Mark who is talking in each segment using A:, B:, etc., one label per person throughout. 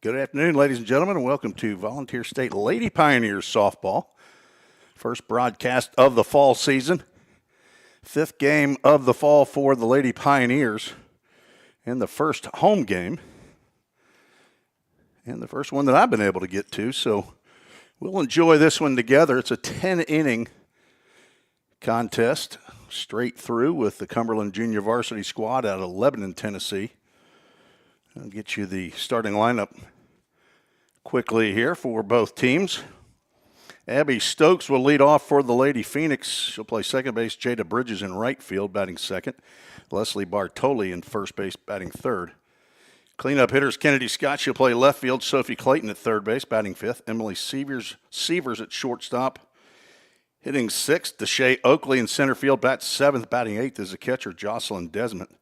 A: Good afternoon, ladies and gentlemen, and welcome to Volunteer State Lady Pioneers softball. First broadcast of the fall season. Fifth game of the fall for the Lady Pioneers. And the first home game. And the first one that I've been able to get to. So we'll enjoy this one together. It's a 10-inning contest straight through with the Cumberland Junior Varsity squad out of Lebanon, Tennessee. I'll get you the starting lineup quickly here for both teams. Abby Stokes will lead off for the Lady Phoenix. She'll play second base. Jada Bridges in right field, batting second. Leslie Bartoli in first base, batting third. Cleanup hitters, Kennedy Scott. She'll play left field. Sophie Clayton at third base, batting fifth. Emily Sievers at shortstop. Hitting sixth, Deshae Oakley in center field, bats seventh. Batting eighth is the catcher, Jocelyn Desmond.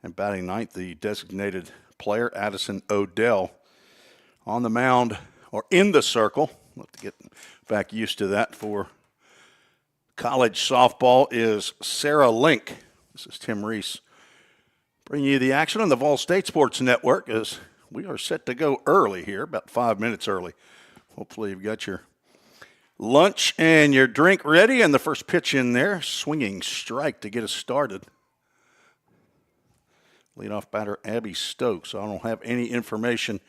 A: And batting ninth, the designated player, Addison Odell. On the mound, or in the circle, we'll have to get back used to that for college softball, is Sarah Link. This is Tim Reese bringing you the action on the Vol State Sports Network as we are set to go early here, about 5 minutes early. Hopefully you've got your lunch and your drink ready, and the first pitch in there, swinging strike to get us started. Leadoff batter Abby Stokes. I don't have any information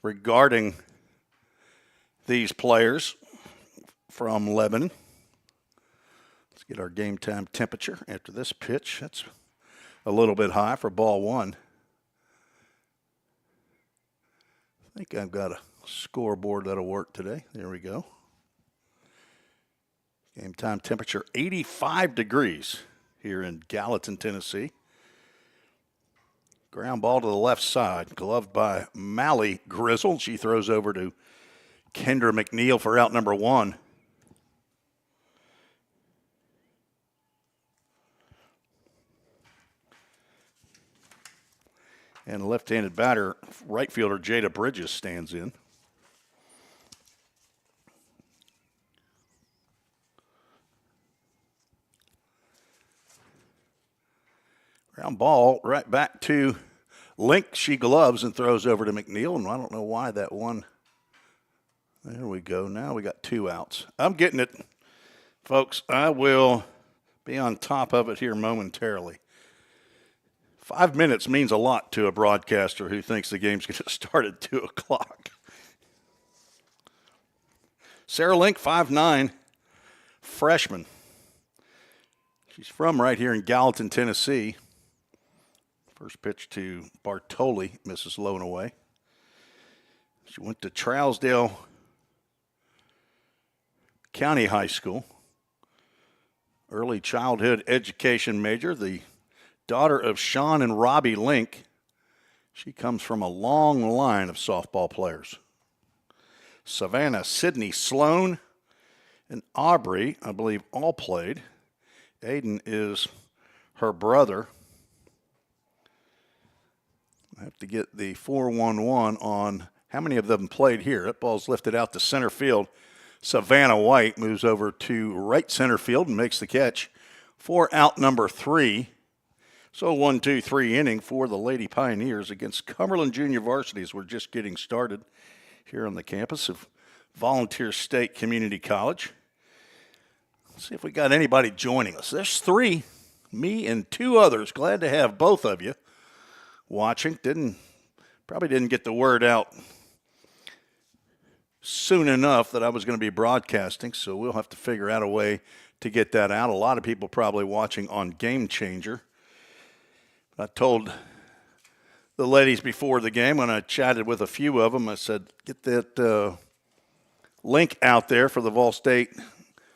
A: regarding these players from Lebanon. Let's get our game time temperature after this pitch. That's a little bit high for ball one. I think I've got a scoreboard that'll work today. There we go. Game time temperature 85 degrees here in Gallatin, Tennessee. Ground ball to the left side, gloved by Mally Grizzle. She throws over to Kendra McNeil for out number one. And left-handed batter, right fielder Jada Bridges stands in. Ground ball right back to Link. She gloves and throws over to McNeil, and I don't know why that one. There we go. Now we got two outs. I'm getting it, folks. I will be on top of it here momentarily. 5 minutes means a lot to a broadcaster who thinks the game's going to start at 2 o'clock. Sarah Link, 5'9", freshman. She's from right here in Gallatin, Tennessee. First pitch to Bartoli, misses low and away. She went to Trousdale County High School. Early childhood education major, the daughter of Sean and Robbie Link. She comes from a long line of softball players. Savannah, Sydney Sloan, and Aubrey, I believe, all played. Aiden is her brother. I have to get the 411 on how many of them played here. That ball's lifted out to center field. Savannah White moves over to right center field and makes the catch for out number 3. So 1-2-3 inning for the Lady Pioneers against Cumberland Junior Varsities. We're just getting started here on the campus of Volunteer State Community College. Let's see if we got anybody joining us. There's 3, me and 2 others. Glad to have both of you watching. Probably didn't get the word out soon enough that I was going to be broadcasting, so we'll have to figure out a way to get that out. A lot of people probably watching on Game Changer. I told the ladies before the game when I chatted with a few of them, I said, get that link out there for the Vol State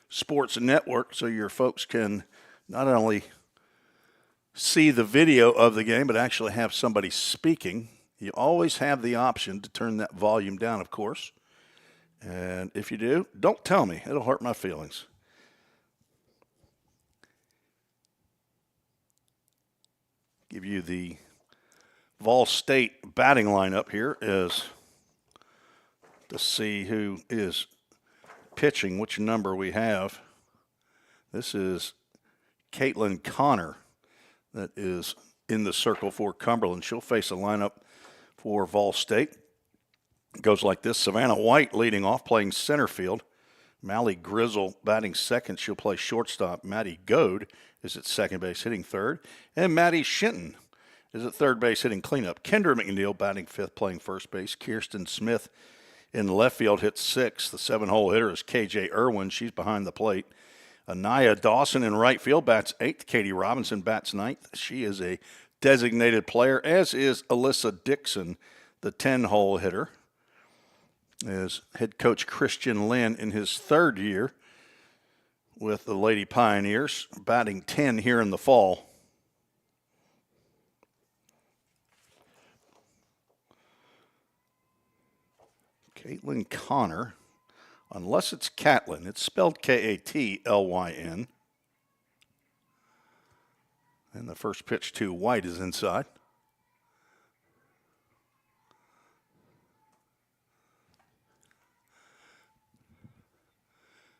A: Sports Network so your folks can not only see the video of the game, but actually have somebody speaking. You always have the option to turn that volume down, of course. And if you do, don't tell me. It'll hurt my feelings. Give you the Vol State batting lineup here is to see who is pitching, which number we have. This is Caitlin Connor that is in the circle for Cumberland. She'll face a lineup for Vol State. Goes like this. Savannah White leading off, playing center field. Mally Grizzle batting second. She'll play shortstop. Maddie Goad is at second base, hitting third. And Maddie Shinton is at third base, hitting cleanup. Kendra McNeil batting fifth, playing first base. Kirsten Smith in left field hits sixth. The 7-hole hitter is KJ Irwin. She's behind the plate. Anaya Dawson in right field bats eighth. Katie Robinson bats ninth. She is a designated player, as is Alyssa Dixon, the 10-hole hitter. As head coach Christian Lynn in his third year with the Lady Pioneers, batting 10 here in the fall. Caitlin Connor, unless it's Catlin, it's spelled Katlyn. And the first pitch to White is inside.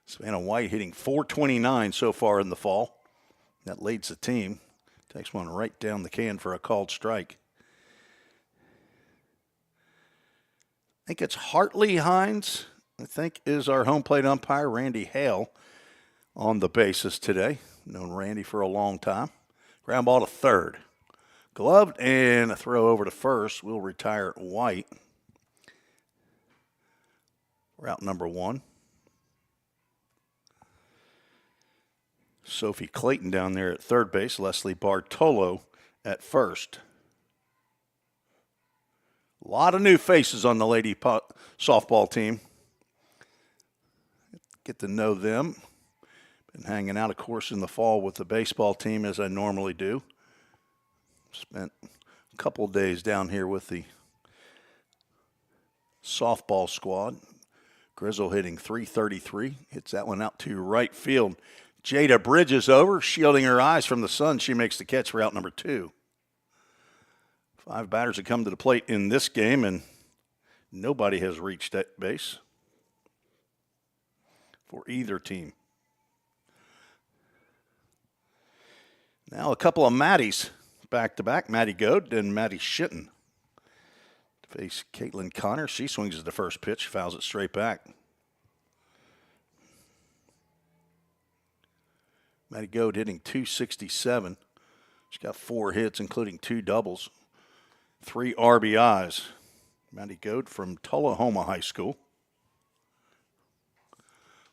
A: Savannah White hitting .429 so far in the fall. That leads the team. Takes one right down the can for a called strike. I think it's Hartley Hines, I think, is our home plate umpire. Randy Hale on the bases today. Known Randy for a long time. Ground ball to third. Gloved and a throw over to first. We'll retire White. Route number one. Sophie Clayton down there at third base. Leslie Bartolo at first. A lot of new faces on the lady softball team. Get to know them. Been hanging out, of course, in the fall with the baseball team as I normally do. Spent a couple of days down here with the softball squad. Grizzle hitting .333. Hits that one out to right field. Jada Bridges over, shielding her eyes from the sun. She makes the catch for out number two. 5 batters have come to the plate in this game, and nobody has reached that base for either team. Now a couple of Maddies back-to-back. Maddie Goad and Maddie Shitten. To face Caitlin Connor. She swings at the first pitch, fouls it straight back. Maddie Goad hitting .267. She's got 4 hits, including 2 doubles, 3 RBIs. Maddie Goad from Tullahoma High School.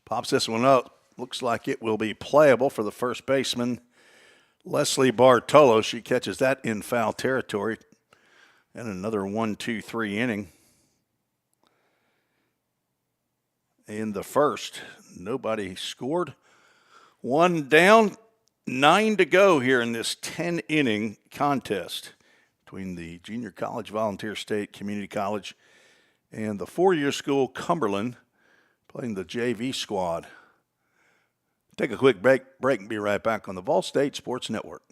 A: Pops this one up. Looks like it will be playable for the first baseman, Leslie Bartolo. She catches that in foul territory. And another 1-2-3 inning. In the first, nobody scored. 1 down, 9 to go here in this 10-inning contest between the Junior College Volunteer State Community College and the 4-year school Cumberland playing the JV squad. Take a quick break and be right back on the Vol State Sports Network.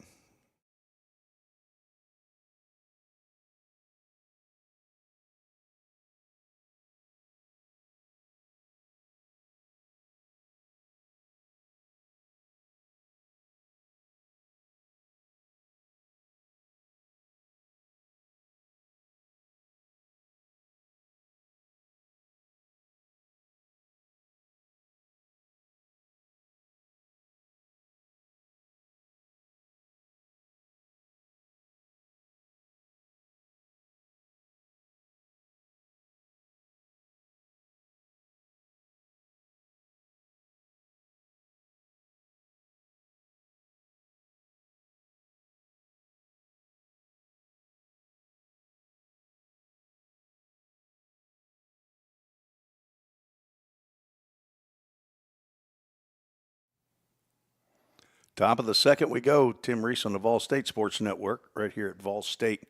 A: Top of the second we go. Tim Reese on the Vol State Sports Network right here at Vol State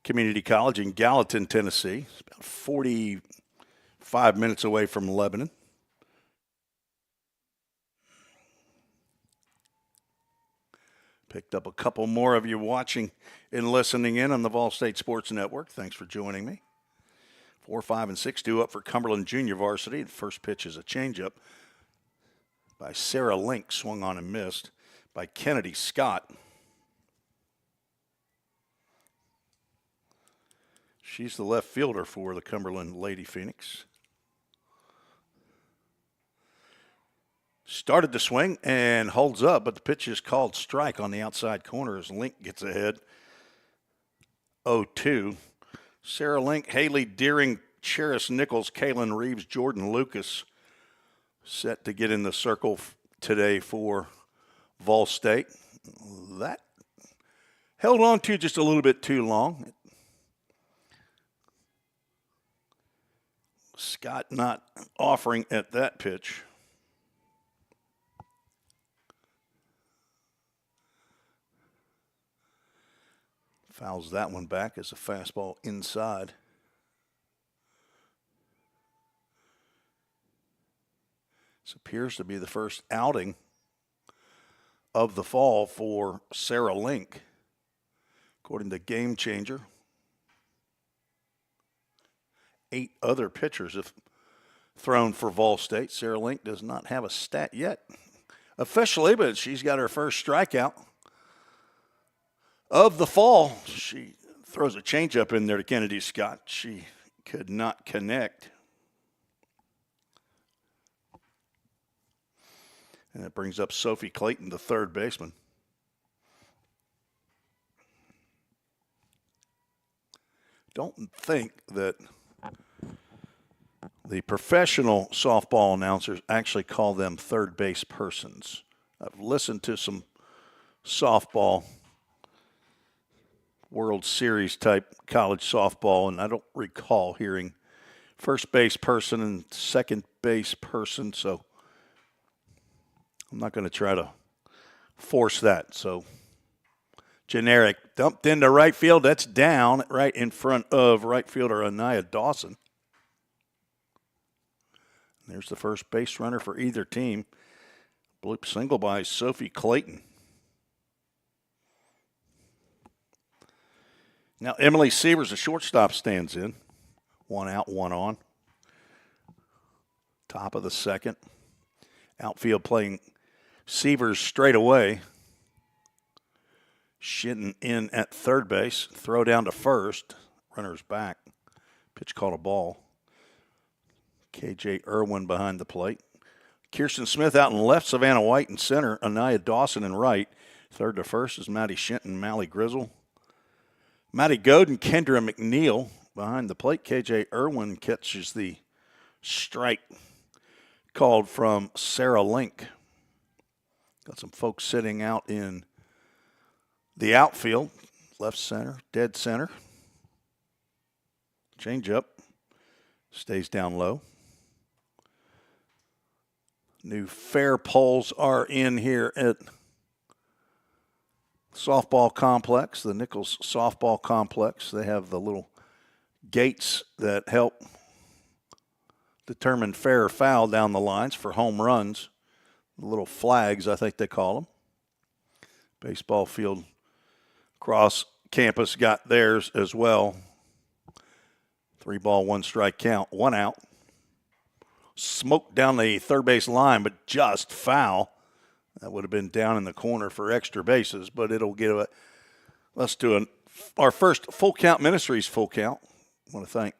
A: Community College in Gallatin, Tennessee. It's about 45 minutes away from Lebanon. Picked up a couple more of you watching and listening in on the Vol State Sports Network. Thanks for joining me. 4, 5, and 6 due up for Cumberland Junior Varsity. The first pitch is a changeup by Sarah Link, swung on and missed by Kennedy Scott. She's the left fielder for the Cumberland Lady Phoenix. Started to swing and holds up, but the pitch is called strike on the outside corner as Link gets ahead. 0-2. Sarah Link, Haley Deering, Cheris Nichols, Kaylin Reeves, Jordan Lucas set to get in the circle today for Vol State. That held on to just a little bit too long. Scott not offering at that pitch. Fouls that one back as a fastball inside. This appears to be the first outing of the fall for Sarah Link, according to Game Changer. 8 other pitchers have thrown for Vol State. Sarah Link does not have a stat yet officially, but she's got her first strikeout of the fall. She throws a changeup in there to Kennedy Scott. She could not connect. And that brings up Sophie Clayton, the third baseman. Don't think that the professional softball announcers actually call them third base persons. I've listened to some softball World Series type college softball, and I don't recall hearing first base person and second base person, so I'm not going to try to force that. So generic, dumped into right field. That's down right in front of right fielder Anaya Dawson. There's the first base runner for either team. Bloop single by Sophie Clayton. Now Emily Sievers, the shortstop, stands in. 1 out, 1 on. Top of the second. Outfield playing Sievers straight away. Shinton in at third base. Throw down to first. Runner's back. Pitch called a ball. KJ Irwin behind the plate. Kirsten Smith out in left. Savannah White in center. Anaya Dawson in right. Third to first is Maddie Shinton, Mally Grizzle. Maddie Godin, Kendra McNeil behind the plate. KJ Irwin catches the strike called from Sarah Link. Got some folks sitting out in the outfield. Left center, dead center. Change up. Stays down low. New fair poles are in here at softball complex, the Nichols softball complex. They have the little gates that help determine fair or foul down the lines for home runs. The little flags, I think they call them. Baseball field across campus got theirs as well. 3-ball, 1-strike count, 1 out. Smoked down the third base line, but just foul. That would have been down in the corner for extra bases, but it'll give us to our first Full Count Ministries full count. I want to thank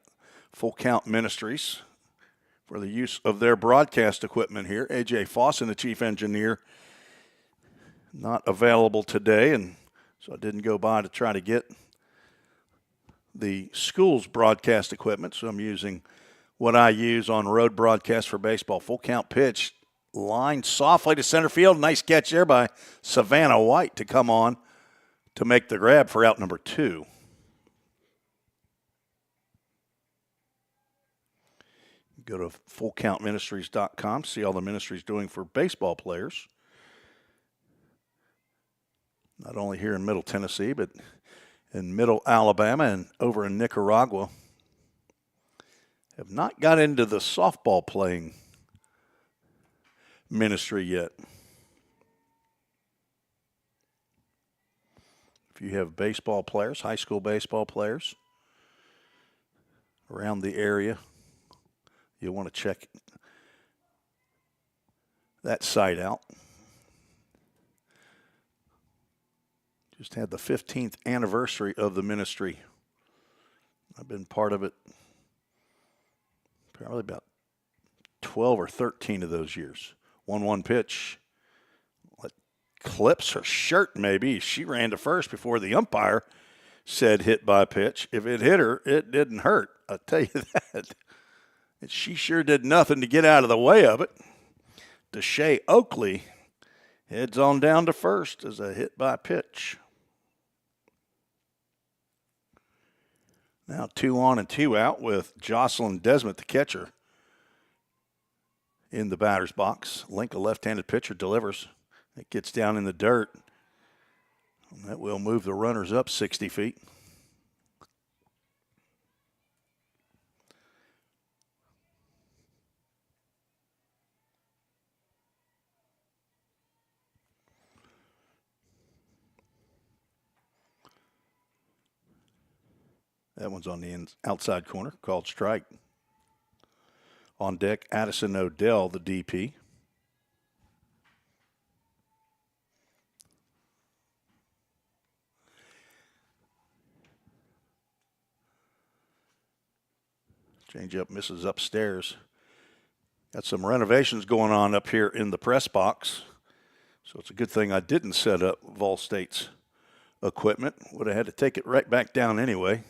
A: Full Count Ministries for the use of their broadcast equipment here. A.J. Fawson, the chief engineer, not available today, and so I didn't go by to try to get the school's broadcast equipment, so I'm using what I use on road broadcast for baseball. Full count pitch. Line softly to center field. Nice catch there by Savannah White to come on to make the grab for out number 2. Go to fullcountministries.com, see all the ministries doing for baseball players. Not only here in Middle Tennessee, but in Middle Alabama and over in Nicaragua. Have not got into the softball playing ministry yet. If you have baseball players, high school baseball players around the area, you'll want to check that site out. Just had the 15th anniversary of the ministry I've been part of it probably about 12 or 13 of those years. 1-1 pitch. Clips her shirt, maybe. She ran to first before the umpire said hit by pitch. If it hit her, it didn't hurt. I'll tell you that. And she sure did nothing to get out of the way of it. Deshae Oakley heads on down to first as a hit by pitch. Now 2 on and 2 out with Jocelyn Desmond, the catcher, in the batter's box. Link, a left-handed pitcher, delivers. It gets down in the dirt. And that will move the runners up 60 feet. That one's on the outside corner, called strike. On deck, Addison Odell, the DP. Changeup misses upstairs. Got some renovations going on up here in the press box. So it's a good thing I didn't set up Vol State's equipment. Would have had to take it right back down anyway.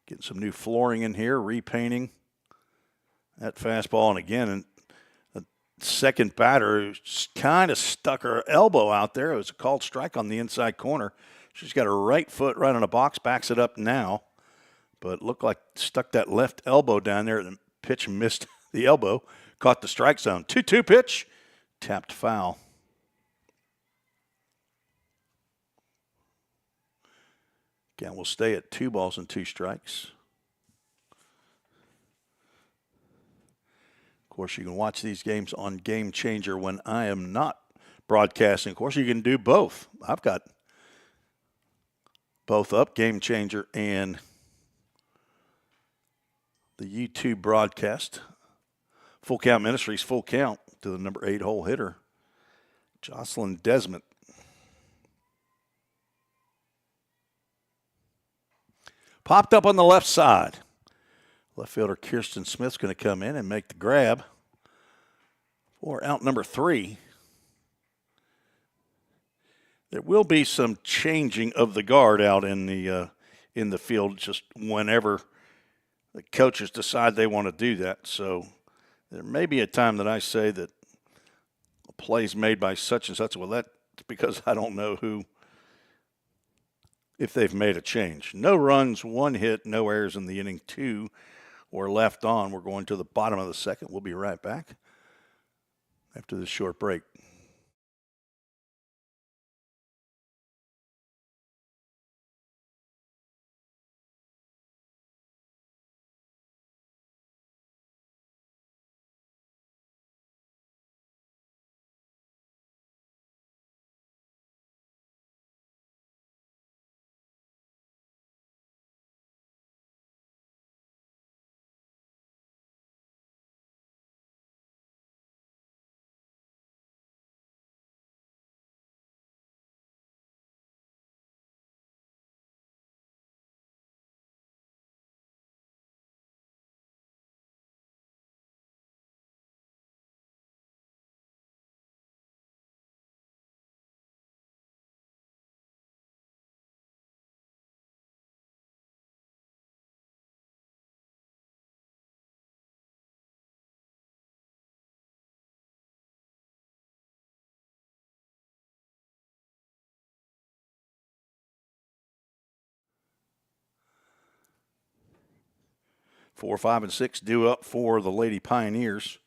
A: Getting some new flooring in here, repainting that fastball. And again, the second batter kind of stuck her elbow out there. It was a called strike on the inside corner. She's got her right foot right on the box, backs it up now. But looked like stuck that left elbow down there. The pitch missed the elbow, caught the strike zone. 2-2 pitch, tapped foul. Again, we'll stay at 2 balls and 2 strikes. Of course, you can watch these games on Game Changer when I am not broadcasting. Of course, you can do both. I've got both up, Game Changer and the YouTube broadcast. Full Count Ministries, full count to the number 8 hole hitter, Jocelyn Desmond. Popped up on the left side. Left fielder Kirsten Smith's going to come in and make the grab for out number 3. There will be some changing of the guard out in the field just whenever the coaches decide they want to do that. So there may be a time that I say that a play's made by such and such. Well, that's because I don't know if they've made a change. No runs, 1 hit, no errors in the inning. 2 were left on. We're going to the bottom of the second. We'll be right back after this short break. Four, 5, and 6 due up for the Lady Pioneers.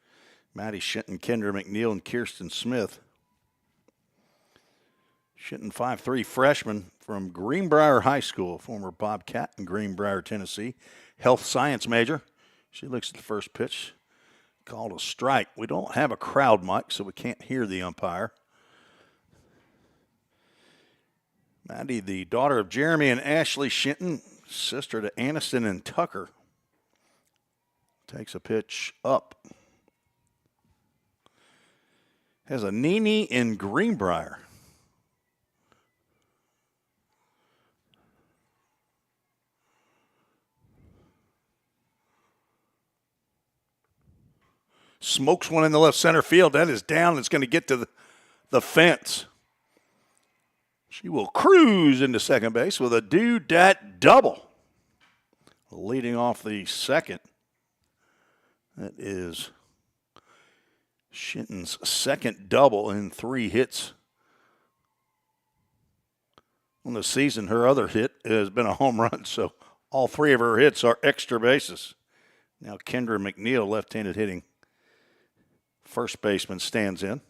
A: Maddie Shinton, Kendra McNeil, and Kirsten Smith. Shinton, 5'3", freshman from Greenbrier High School, former Bobcat in Greenbrier, Tennessee. Health science major. She looks at the first pitch, called a strike. We don't have a crowd mic, so we can't hear the umpire. Maddie, the daughter of Jeremy and Ashley Shinton, sister to Aniston and Tucker. Takes a pitch up. Has a Nini in Greenbrier. Smokes one in the left center field. That is down. It's going to get to the fence. She will cruise into second base with a do-dat double. Leading off the second. That is Shinton's second double in 3 hits on the season. Her other hit has been a home run, so all 3 of her hits are extra bases. Now Kendra McNeil, left-handed hitting first baseman, stands in.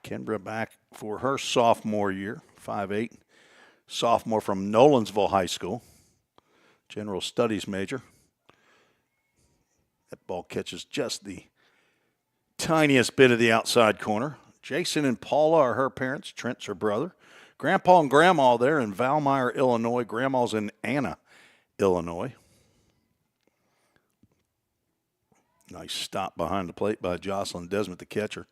A: Kendra back for her sophomore year, 5'8", sophomore from Nolensville High School, general studies major. That ball catches just the tiniest bit of the outside corner. Jason and Paula are her parents. Trent's her brother. Grandpa and Grandma there in Valmeyer, Illinois. Grandma's in Anna, Illinois. Nice stop behind the plate by Jocelyn Desmond, the catcher.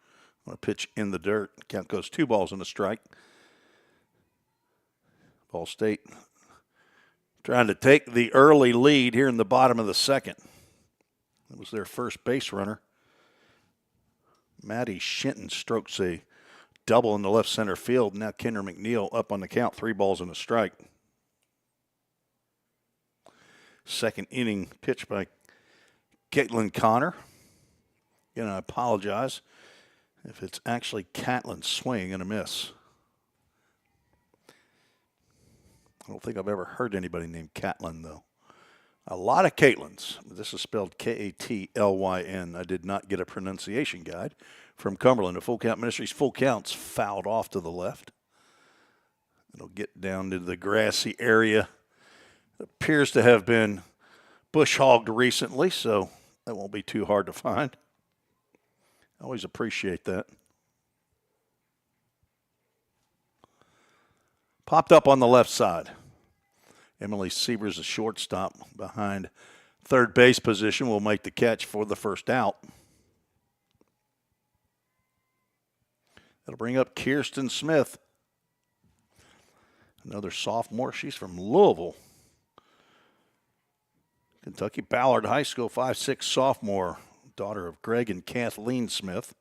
A: On a pitch in the dirt. Count goes 2 balls and a strike. Ball State trying to take the early lead here in the bottom of the second. That was their first base runner. Maddie Shinton strokes a double in the left center field. Now Kendra McNeil up on the count, 3 balls and a strike. Second inning pitch by Caitlin Connor. Again, I apologize if it's actually Catlin's swing and a miss. I don't think I've ever heard anybody named Catlin, though. A lot of Caitlins. This is spelled Katlyn. I did not get a pronunciation guide from Cumberland. The Full Count Ministries full counts fouled off to the left. It'll get down to the grassy area. It appears to have been bush hogged recently, so that won't be too hard to find. I always appreciate that. Popped up on the left side. Emily Sievers, a shortstop behind third base position, will make the catch for the first out. That'll bring up Kirsten Smith, another sophomore. She's from Louisville, Kentucky. Ballard High School, 5'6" sophomore, daughter of Greg and Kathleen Smith.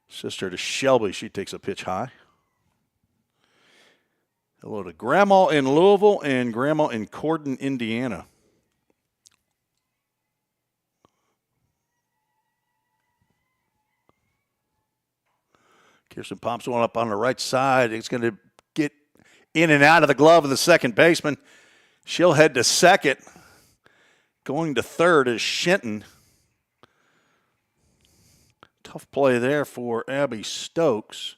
A: Sister to Shelby. She takes a pitch high. Hello to Grandma in Louisville and Grandma in Corden, Indiana. Kirsten pops one up on the right side. It's going to get in and out of the glove of the second baseman. She'll head to second. Going to third is Shinton. Tough play there for Abby Stokes.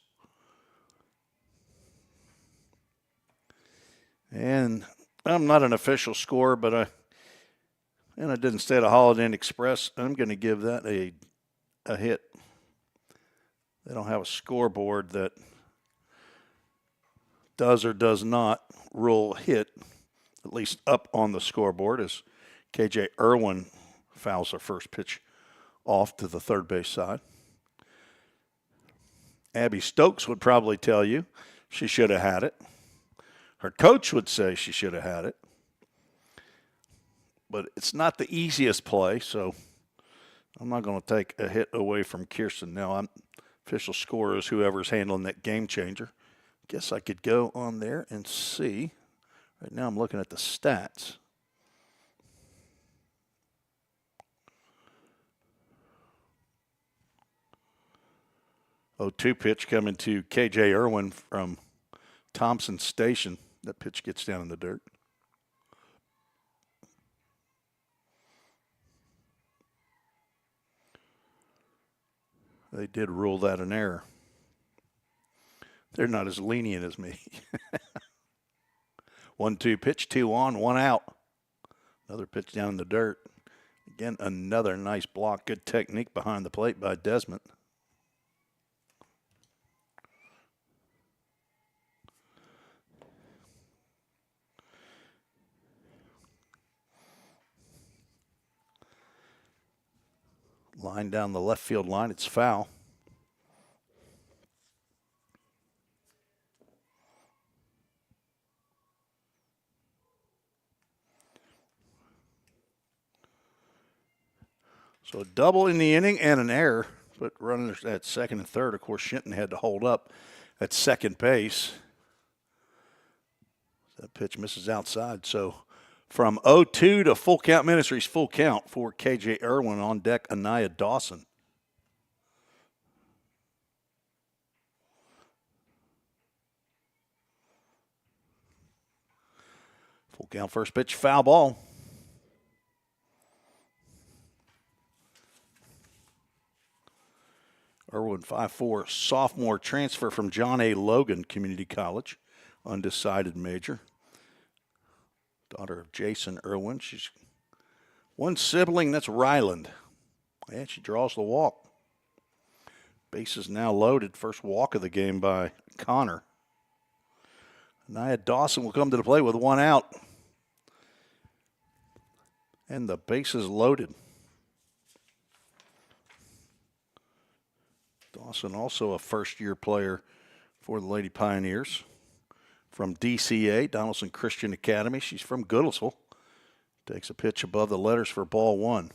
A: And I'm not an official scorer, but I didn't stay at a Holiday Inn Express. I'm going to give that a hit. They don't have a scoreboard that does or does not rule hit, at least up on the scoreboard, as KJ Irwin fouls her first pitch off to the third base side. Abby Stokes would probably tell you she should have had it. Her coach would say she should have had it. But it's not the easiest play, so I'm not going to take a hit away from Kirsten. Now, official scorer is whoever's handling that game changer. Guess I could go on there and see. Right now I'm looking at the stats. Oh, 2 pitch coming to KJ Irwin from Thompson Station. That pitch gets down in the dirt. They did rule that an error. They're not as lenient as me. 1-2 pitch, 2 on, 1 out. Another pitch down in the dirt. Again, another nice block. Good technique behind the plate by Desmond. Line down the left field line. It's foul. So a double in the inning and an error, but runners at second and third. Of course, Shinton had to hold up at second base. That pitch misses outside. So from 0-2 to full count Ministries, full count for KJ Irwin. On deck, Anaya Dawson. Full count, first pitch, foul ball. Irwin, 5'4", sophomore, transfer from John A. Logan Community College, undecided major. Daughter of Jason Irwin. She's one sibling, that's Ryland. And she draws the walk. Bases now loaded. First walk of the game by Connor. Anaya Dawson will come to the plate with one out. And the bases loaded. Dawson, also a first-year player for the Lady Pioneers. From DCA, Donaldson Christian Academy. She's from Goodlettsville. Takes a pitch above the letters for ball one.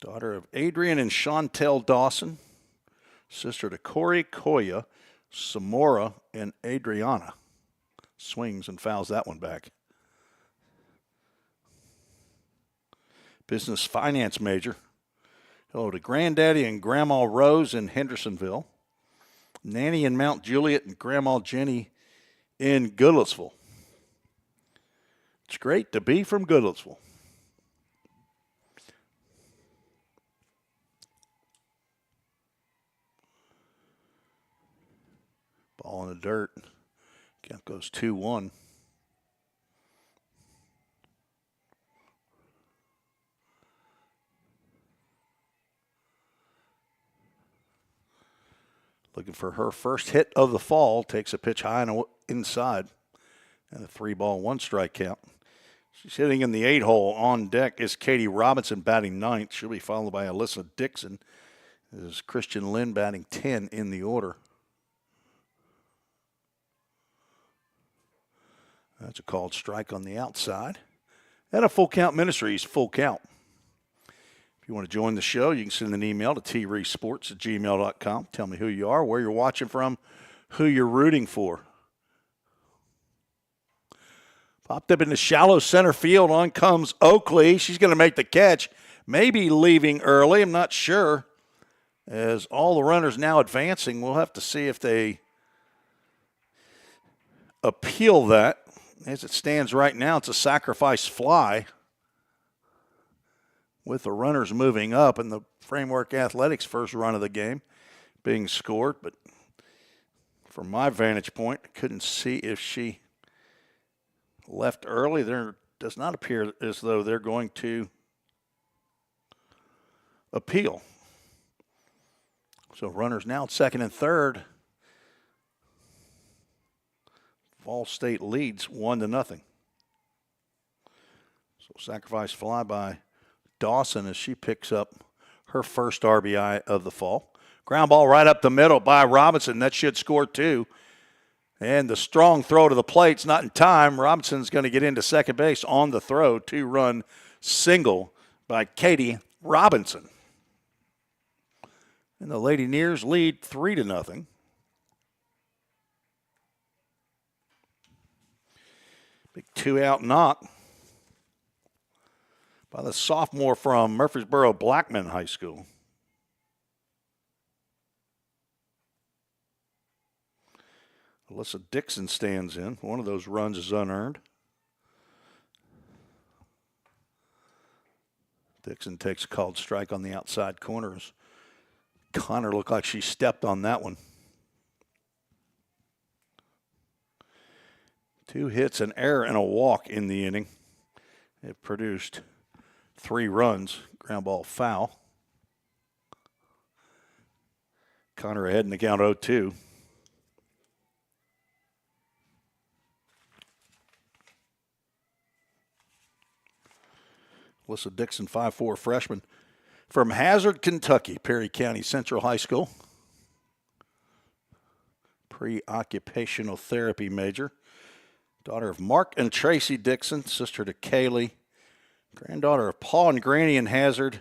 A: Daughter of Adrian and Chantel Dawson. Sister to Corey, Koya, Samora, and Adriana. Swings and fouls that one back. Business finance major. Hello to Granddaddy and Grandma Rose in Hendersonville. Nanny in Mount Juliet and Grandma Jenny in Goodlettsville. It's great to be from Goodlettsville. Ball in the dirt. Count goes 2-1. Looking for her first hit of the fall. Takes a pitch high and inside. And a 3-ball, 1-strike count. She's hitting in the 8-hole. On deck is Katie Robinson batting 9th. She'll be followed by Alyssa Dixon. This is Christian Lynn batting 10 in the order. That's a called strike on the outside. And a full count Ministries, full count. If you want to join the show, you can send an email to treesports@gmail.com. Tell me who you are, where you're watching from, who you're rooting for. Popped up in the shallow center field. On comes Oakley. She's going to make the catch. Maybe leaving early. I'm not sure. As all the runners now advancing, we'll have to see if they appeal that. As it stands right now, it's a sacrifice fly with the runners moving up and the Framework Athletics first run of the game being scored. But from my vantage point, I couldn't see if she left early. There does not appear as though they're going to appeal. So runners now at second and third. Fall State leads 1-0. So sacrifice fly by Dawson as she picks up her first RBI of the fall. Ground ball right up the middle by Robinson. That should score 2. And the strong throw to the plate's not in time. Robinson's going to get into second base on the throw. 2-run single by Katie Robinson. And the Lady Nears lead 3-0. Big 2-out knock by the sophomore from Murfreesboro Blackman High School. Alyssa Dixon stands in. One of those runs is unearned. Dixon takes a called strike on the outside corners. Connor looked like she stepped on that one. 2 hits, an error, and a walk in the inning. It produced 3 runs. Ground ball foul. Connor ahead in the count 0-2. Alyssa Dixon, 5'4", freshman from Hazard, Kentucky, Perry County Central High School. Pre-occupational therapy major. Daughter of Mark and Tracy Dixon, sister to Kaylee Granddaughter of Paul and Granny in Hazard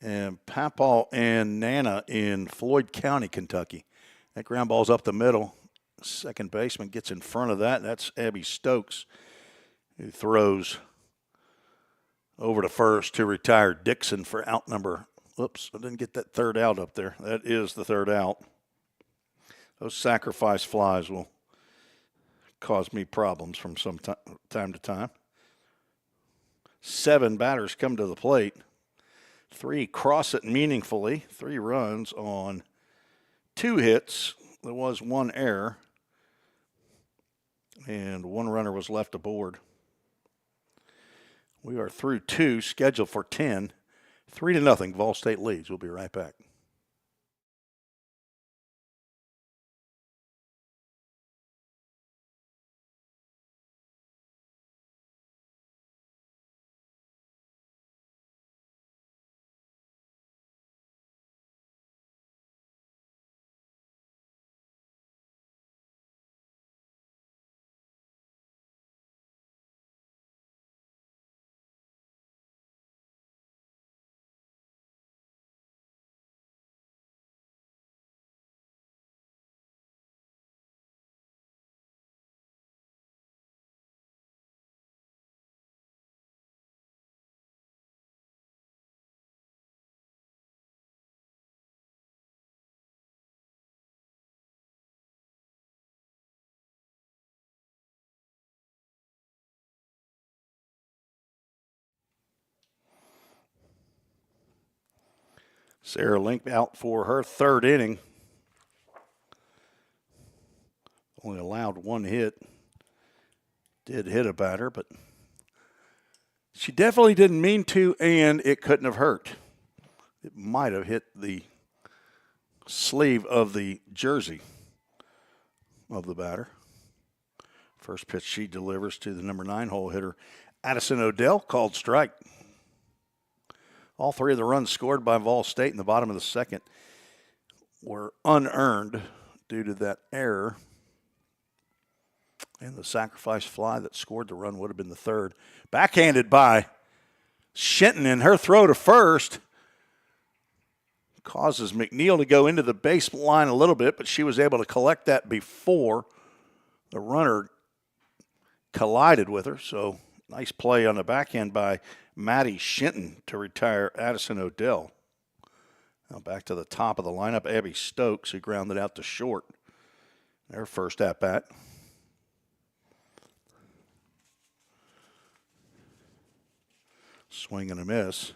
A: and Papaw and Nana in Floyd County, Kentucky. That ground ball's up the middle. Second baseman gets in front of that. That's Abby Stokes, who throws over to first to retire Dixon for out number. Oops, I didn't get that third out up there. That is the third out. Those sacrifice flies will cause me problems from time to time. 7 batters come to the plate. 3 cross it meaningfully. 3 runs on 2 hits. There was 1 error. And 1 runner was left aboard. We are through 2, scheduled for 10. 3-0, Vol State leads. We'll be right back. Sarah Link out for her 3rd inning. Only allowed 1 hit. Did hit a batter, but she definitely didn't mean to, and it couldn't have hurt. It might have hit the sleeve of the jersey of the batter. First pitch she delivers to the number 9 hole hitter, Addison Odell, called strike. All 3 of the runs scored by Vol State in the bottom of the 2nd were unearned due to that error. And the sacrifice fly that scored the run would have been the 3rd. Backhanded by Shenton, and her throw to first causes McNeil to go into the base line a little bit, but she was able to collect that before the runner collided with her. So nice play on the backhand by Maddie Shenton to retire Addison Odell. Now back to the top of the lineup, Abby Stokes, who grounded out to short. Their first at-bat. Swing and a miss.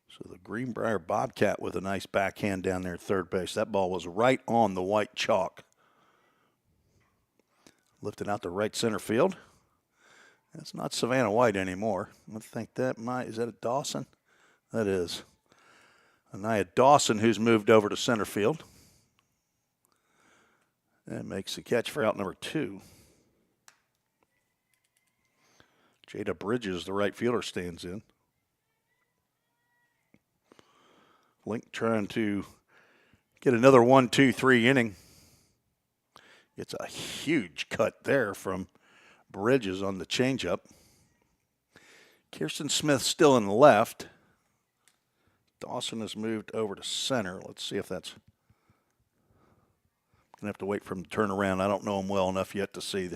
A: So the Greenbrier Bobcat with a nice backhand down there at third base. That ball was right on the white chalk. Lifted out to right center field. That's not Savannah White anymore. I think that is that a Dawson? That is. Anaya Dawson, who's moved over to center field. And makes the catch for out number 2. Jada Bridges, the right fielder, stands in. Link trying to get another 1-2-3 inning. It's a huge cut there from Bridges on the changeup. Kirsten Smith still in the left. Dawson has moved over to center. Let's see if that's... Going to have to wait for him to turn around. I don't know him well enough yet to see.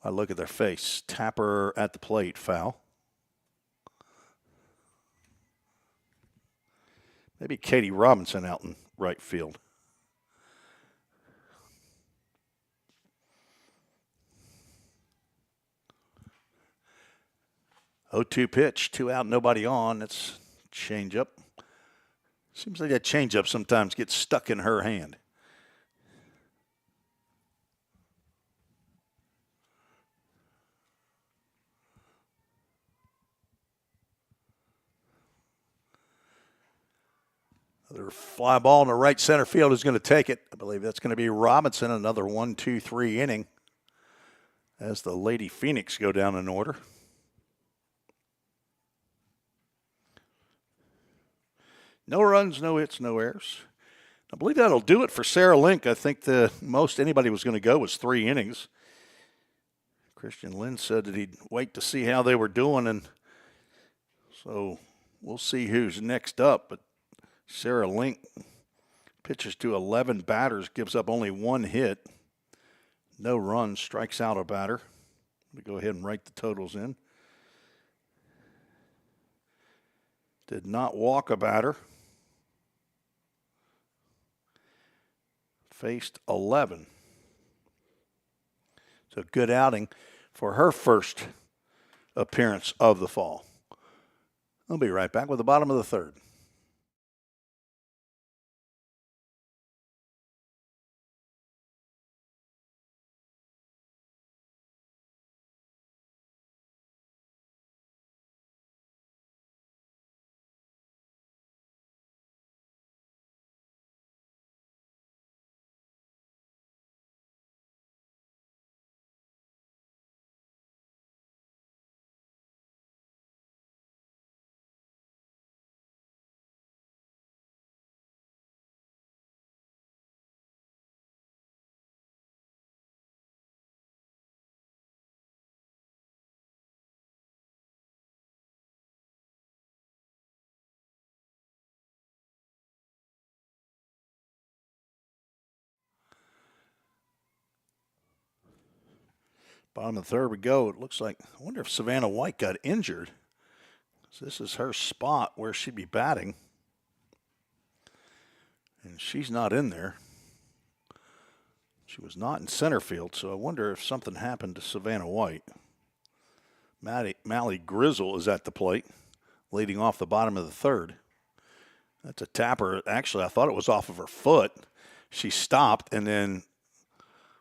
A: I look at their face. Tapper at the plate, foul. Maybe Katie Robinson out in right field. Oh, 2 pitch, 2 out, nobody on. It's changeup. Seems like that changeup sometimes gets stuck in her hand. Another fly ball in the right center field is going to take it. I believe that's going to be Robinson. Another 1-2-3 inning as the Lady Phoenix go down in order. No runs, no hits, no errors. I believe that'll do it for Sarah Link. I think the most anybody was going to go was 3 innings. Christian Lynn said that he'd wait to see how they were doing, and so we'll see who's next up. But Sarah Link pitches to 11 batters, gives up only 1 hit, no runs, strikes out a batter. We go ahead and write the totals in. Did not walk a batter. Faced 11. So good outing for her first appearance of the fall. We'll be right back with the bottom of the third. Bottom of the third we go. It looks like, I wonder if Savannah White got injured. So this is her spot where she'd be batting. And she's not in there. She was not in center field, so I wonder if something happened to Savannah White. Mally Grizzle is at the plate, leading off the bottom of the third. That's a tapper. Actually, I thought it was off of her foot. She stopped and then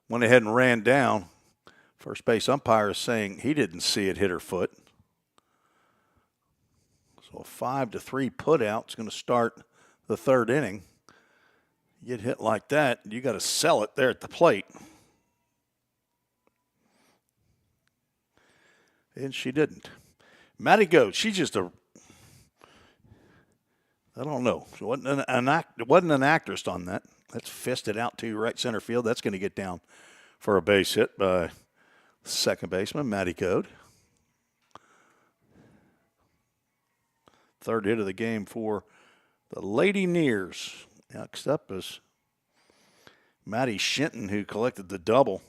A: went ahead and ran down. First base umpire is saying he didn't see it hit her foot. So a 5-3 putout is going to start the third inning. You get hit like that, you got to sell it there at the plate. And she didn't. Maddie goes. She's just a, I don't know. It wasn't an actress on that. That's fisted out to right center field. That's going to get down for a base hit by second baseman Matty Code. Third hit of the game for the Lady Nears. Next up is Maddie Shinton, who collected the double.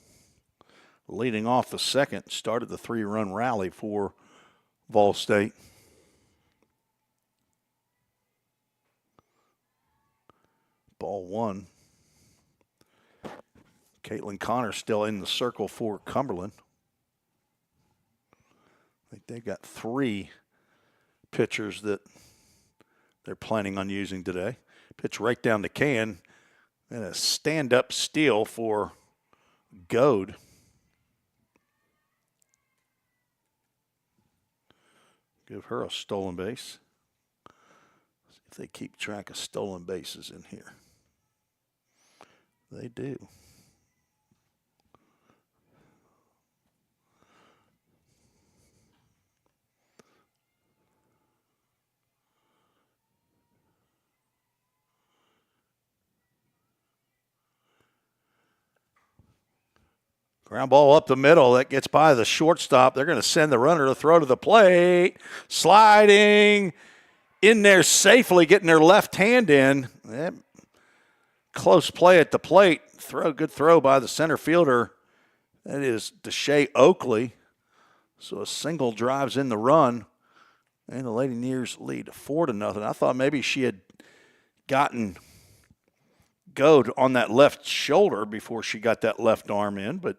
A: Leading off the second, started the 3-run rally for Vol State. Ball one. Caitlin Connor still in the circle for Cumberland. I think they've got 3 pitchers that they're planning on using today. Pitch right down the can, and a stand-up steal for Goad. Give her a stolen base. See if they keep track of stolen bases in here. They do. Ground ball up the middle. That gets by the shortstop. They're going to send the runner to throw to the plate. Sliding in there safely, getting their left hand in. Close play at the plate. Good throw by the center fielder. That is Deshae Oakley. So a single drives in the run. And the Lady Nears lead 4-0. I thought maybe she had gotten Goad on that left shoulder before she got that left arm in, but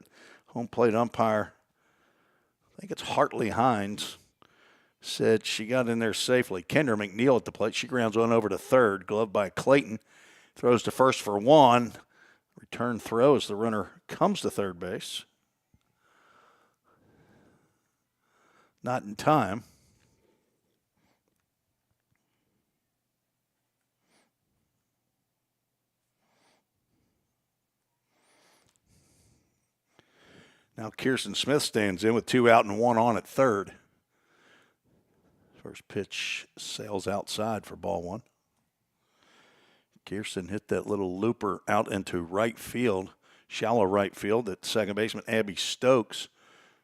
A: home plate umpire, I think it's Hartley Hines, said she got in there safely. Kendra McNeil at the plate. She grounds one over to third. Gloved by Clayton. Throws to first for 1. Return throw as the runner comes to third base. Not in time. Now Kirsten Smith stands in with 2 out and 1 on at third. First pitch sails outside for ball 1. Kirsten hit that little looper out into right field, shallow right field. At second baseman Abby Stokes,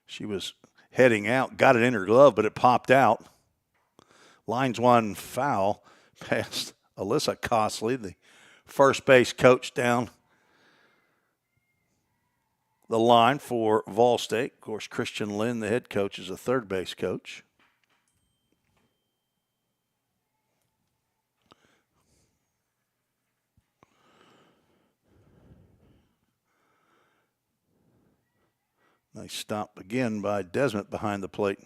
A: she was heading out, got it in her glove, but it popped out. Lines one foul past Alyssa Costley, the first base coach, down the line for Vol State. Of course, Christian Lynn, the head coach, is a third base coach. Nice stop again by Desmond behind the plate.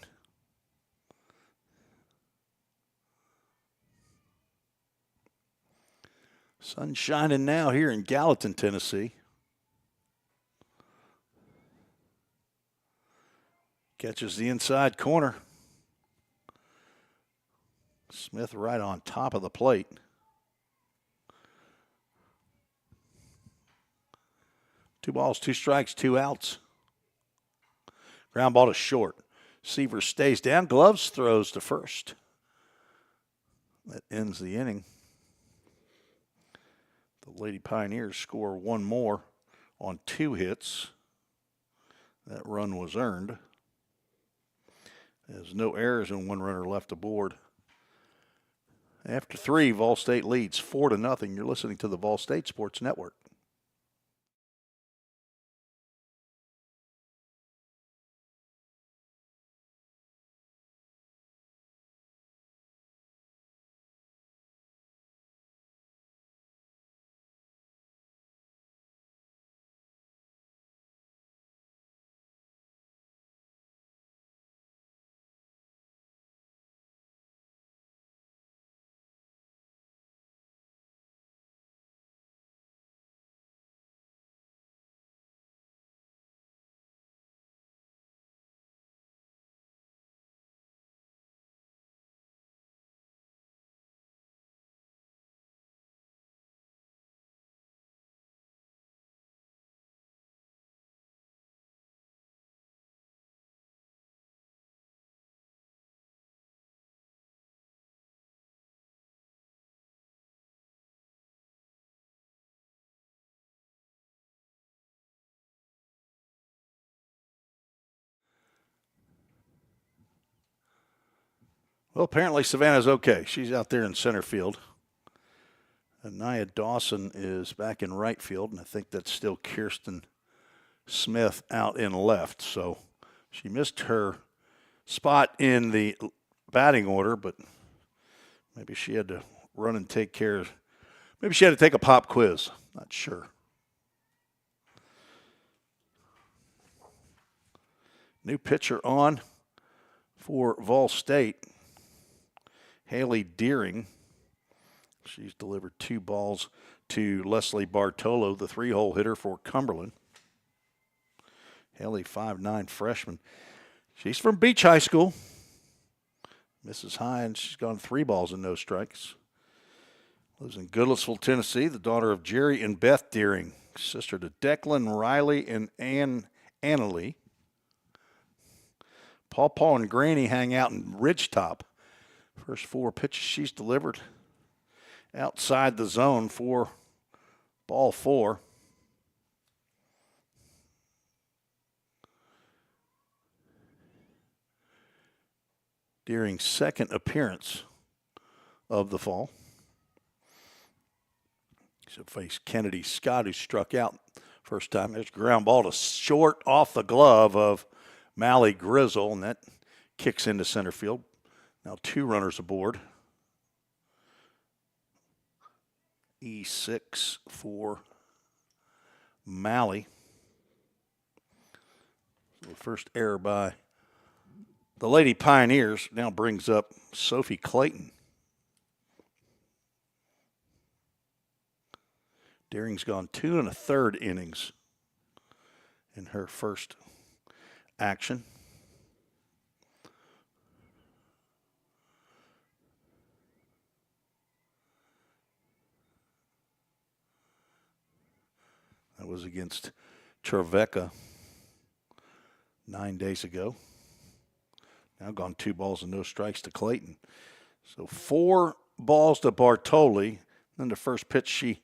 A: Sun shining now here in Gallatin, Tennessee. Catches the inside corner. Smith right on top of the plate. Two balls, two strikes, two outs. Ground ball to short. Seaver stays down. Gloves throws to first. That ends the inning. The Lady Pioneers score one more on 2 hits. That run was earned. There's no errors and 1 runner left aboard. After 3, Vol State leads 4-0. You're listening to the Vol State Sports Network. Well, apparently Savannah's okay. She's out there in center field. Anaya Dawson is back in right field, and I think that's still Kirsten Smith out in left. So she missed her spot in the batting order, but maybe she had to run and take care of, maybe she had to take a pop quiz. Not sure. New pitcher on for Vol State. Haley Deering. She's delivered 2 balls to Leslie Bartolo, the 3-hole hitter for Cumberland. Haley, 5'9" freshman. She's from Beach High School. Misses high, and she's gone 3 balls and no strikes. Lives in Goodlettsville, Tennessee, the daughter of Jerry and Beth Deering, sister to Declan, Riley, and Annalie. Paul, and Granny hang out in Ridgetop. First 4 pitches she's delivered outside the zone for ball 4. Deering's second appearance of the fall. She'll face Kennedy Scott, who struck out first time. There's a ground ball to short off the glove of Mally Grizzle, and that kicks into center field. Now 2 runners aboard. E6 for Mally. So the first error by the Lady Pioneers now brings up Sophie Clayton. Deering's gone 2 1/3 innings in her first action. That was against Trevecca 9 days ago. Now gone 2 balls and no strikes to Clayton. So 4 balls to Bartoli. Then the first pitch she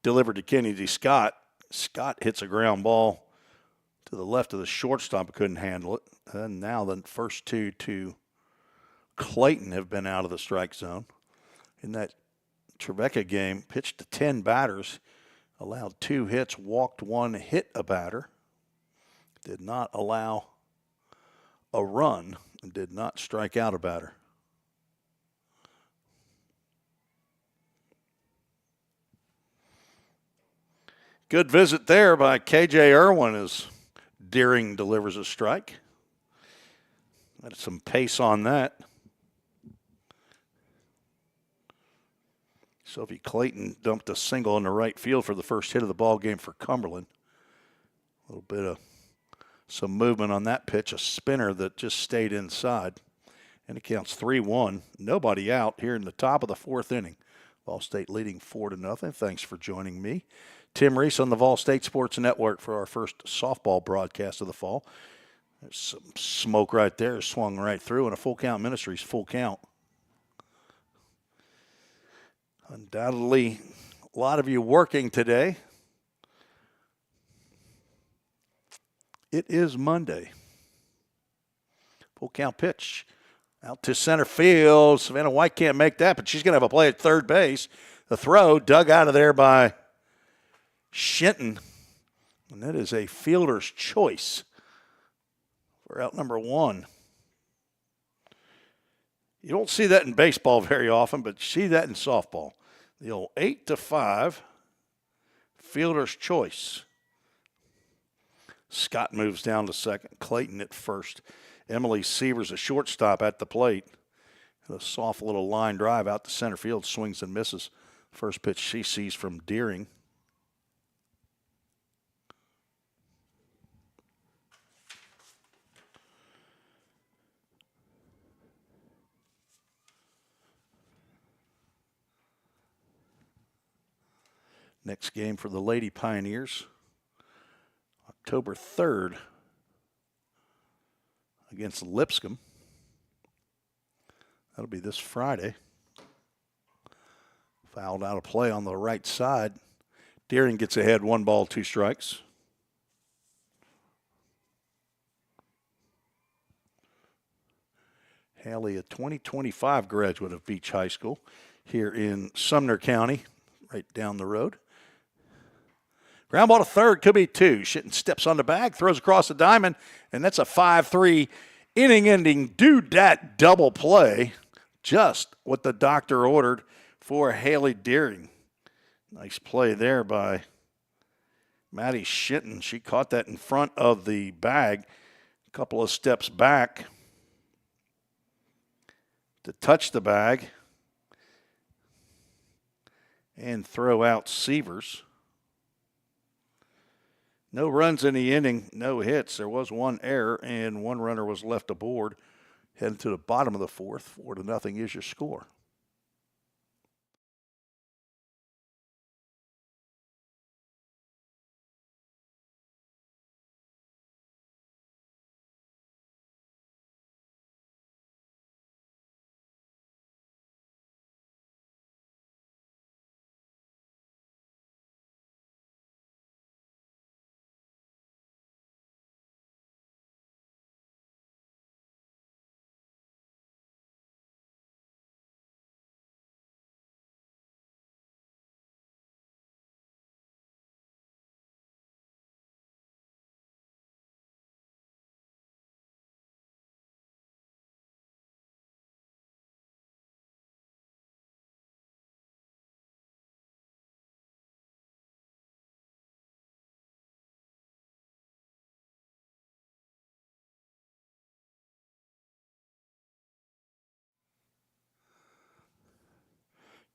A: delivered to Kennedy Scott. Scott hits a ground ball to the left of the shortstop, but couldn't handle it. And now the first two to Clayton have been out of the strike zone. In that Trevecca game, pitched to 10 batters, allowed 2 hits, walked 1, hit a batter, did not allow a run, and did not strike out a batter. Good visit there by K.J. Irwin as Deering delivers a strike. Had some pace on that. Sophie Clayton dumped a single in the right field for the first hit of the ball game for Cumberland. A little bit of some movement on that pitch, a spinner that just stayed inside. And it counts 3-1. Nobody out here in the top of the 4th inning. Vol State leading 4-0. Thanks for joining me, Tim Reese, on the Vol State Sports Network for our first softball broadcast of the fall. There's some smoke right there, swung right through, and a full count Ministries full count. Undoubtedly, a lot of you working today. It is Monday. Full count pitch out to center field. Savannah White can't make that, but she's going to have a play at third base. The throw dug out of there by Shinton. And that is a fielder's choice for out number 1. You don't see that in baseball very often, but you see that in softball. The old 8-5 fielder's choice. Scott moves down to second. Clayton at first. Emily Sievers, a shortstop, at the plate. A soft little line drive out to center field, swings and misses. First pitch she sees from Deering. Next game for the Lady Pioneers, October 3rd against Lipscomb. That'll be this Friday. Fouled out of play on the right side. Deering gets ahead, 1 ball, 2 strikes. Haley, a 2025 graduate of Beach High School here in Sumner County, right down the road. Ground ball to third, could be 2. Shitten steps on the bag, throws across the diamond, and that's a 5-3 inning-ending do-dat double play. Just what the doctor ordered for Haley Deering. Nice play there by Maddie Shitten. She caught that in front of the bag, a couple of steps back to touch the bag and throw out Sievers. No runs in the inning, no hits. There was 1 error, and 1 runner was left aboard. Heading to the bottom of the 4th, 4-0 is your score.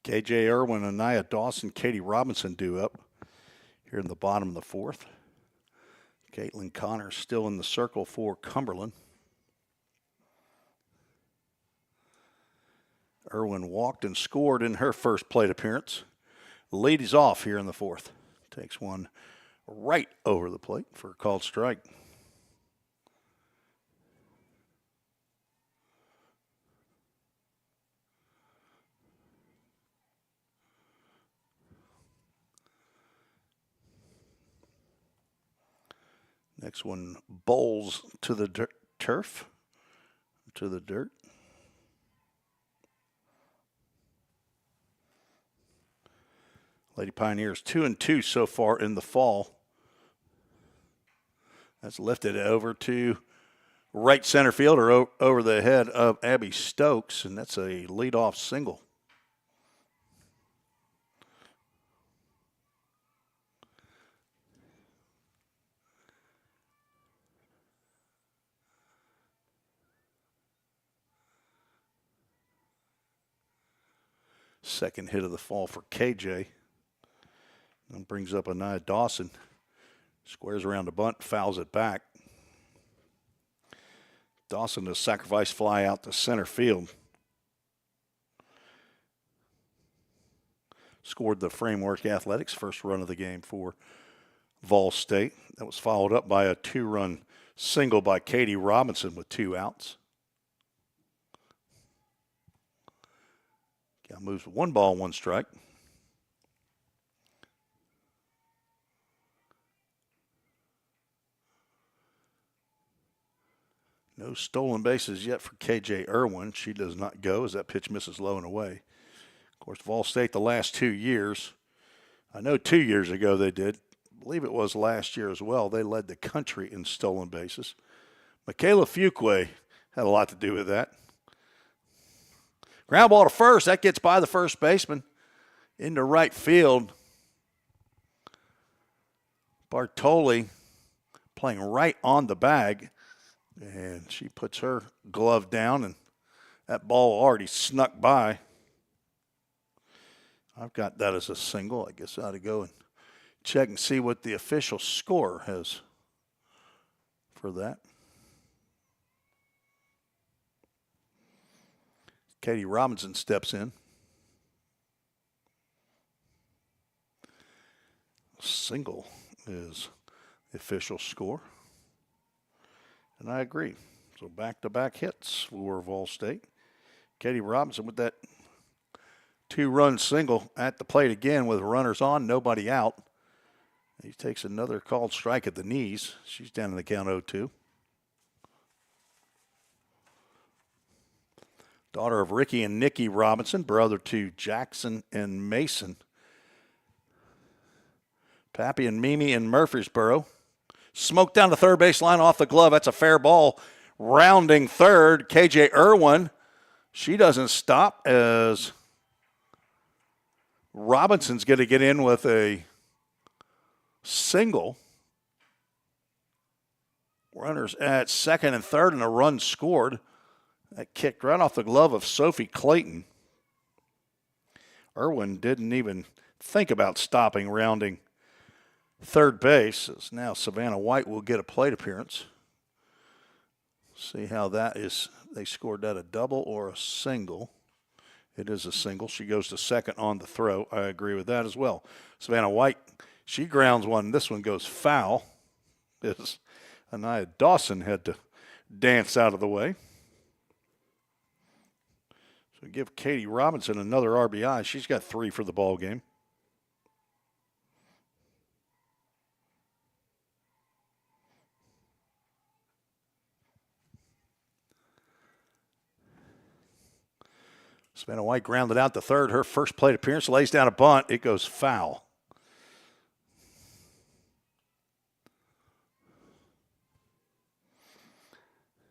A: K.J. Irwin, Anaya Dawson, Katie Robinson due up here in the bottom of the 4th. Caitlin Connor still in the circle for Cumberland. Irwin walked and scored in her first plate appearance. Ladies off here in the 4th. Takes one right over the plate for a called strike. Next one bowls to the turf, to the dirt. Lady Pioneers 2-2 so far in the fall. That's lifted over to right center field or over the head of Abby Stokes, and that's a leadoff single. Second hit of the fall for KJ. And brings up Anaya Dawson. Squares around the bunt, fouls it back. Dawson, a sacrifice fly out to center field. Scored the Framework Athletics first run of the game for Vol State. That was followed up by a 2-run single by Katie Robinson with 2 outs. Gal moves 1 ball, 1 strike. No stolen bases yet for KJ Irwin. She does not go as that pitch misses low and away. Of course, Vol State the last 2 years, I know 2 years ago they did. I believe it was last year as well. They led the country in stolen bases. Michaela Fuqua had a lot to do with that. Ground ball to first. That gets by the first baseman into right field. Bartoli playing right on the bag. And she puts her glove down, and that ball already snuck by. I've got that as a single. I guess I ought to go and check and see what the official score has for that. Katie Robinson steps in. Single is the official score. And I agree. So back-to-back hits for Vol State. Katie Robinson with that 2-run single at the plate again with runners on, nobody out. He takes another called strike at the knees. She's down in the count 0-2. Daughter of Ricky and Nikki Robinson, brother to Jackson and Mason. Pappy and Mimi in Murfreesboro. Smoked down the third base line off the glove. That's a fair ball. Rounding third, KJ Irwin. She doesn't stop as Robinson's going to get in with a single. Runners at second and third, and a run scored. That kicked right off the glove of Sophie Clayton. Irwin didn't even think about stopping, rounding third base. As now Savannah White will get a plate appearance. See how that is. They scored that a double or a single. It is a single. She goes to second on the throw. I agree with that as well. Savannah White, she grounds one. This one goes foul. As Anaya Dawson had to dance out of the way. So give Katie Robinson another RBI. She's got 3 for the ball game. Savannah White grounded out to third. Her first plate appearance, lays down a bunt. It goes foul.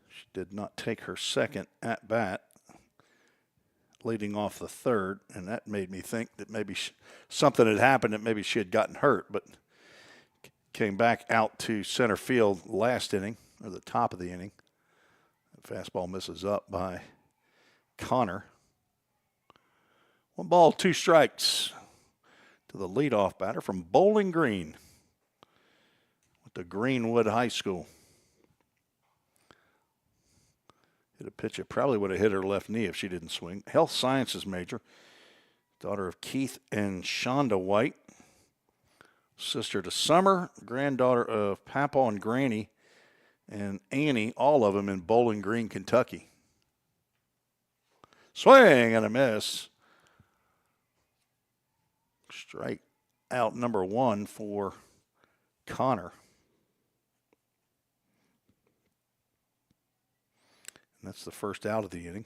A: She did not take her second at bat, leading off the third, and that made me think that maybe something had happened, that maybe she had gotten hurt, but came back out to center field last inning, or the top of the inning. The fastball misses up by Connor. 1 ball, 2 strikes to the leadoff batter from Bowling Green with the Greenwood High School. Hit a pitch that probably would have hit her left knee if she didn't swing. Health Sciences major. Daughter of Keith and Shonda White. Sister to Summer. Granddaughter of Papa and Granny and Annie. All of them in Bowling Green, Kentucky. Swing and a miss. Strike out number 1 for Connor. And that's the first out of the inning.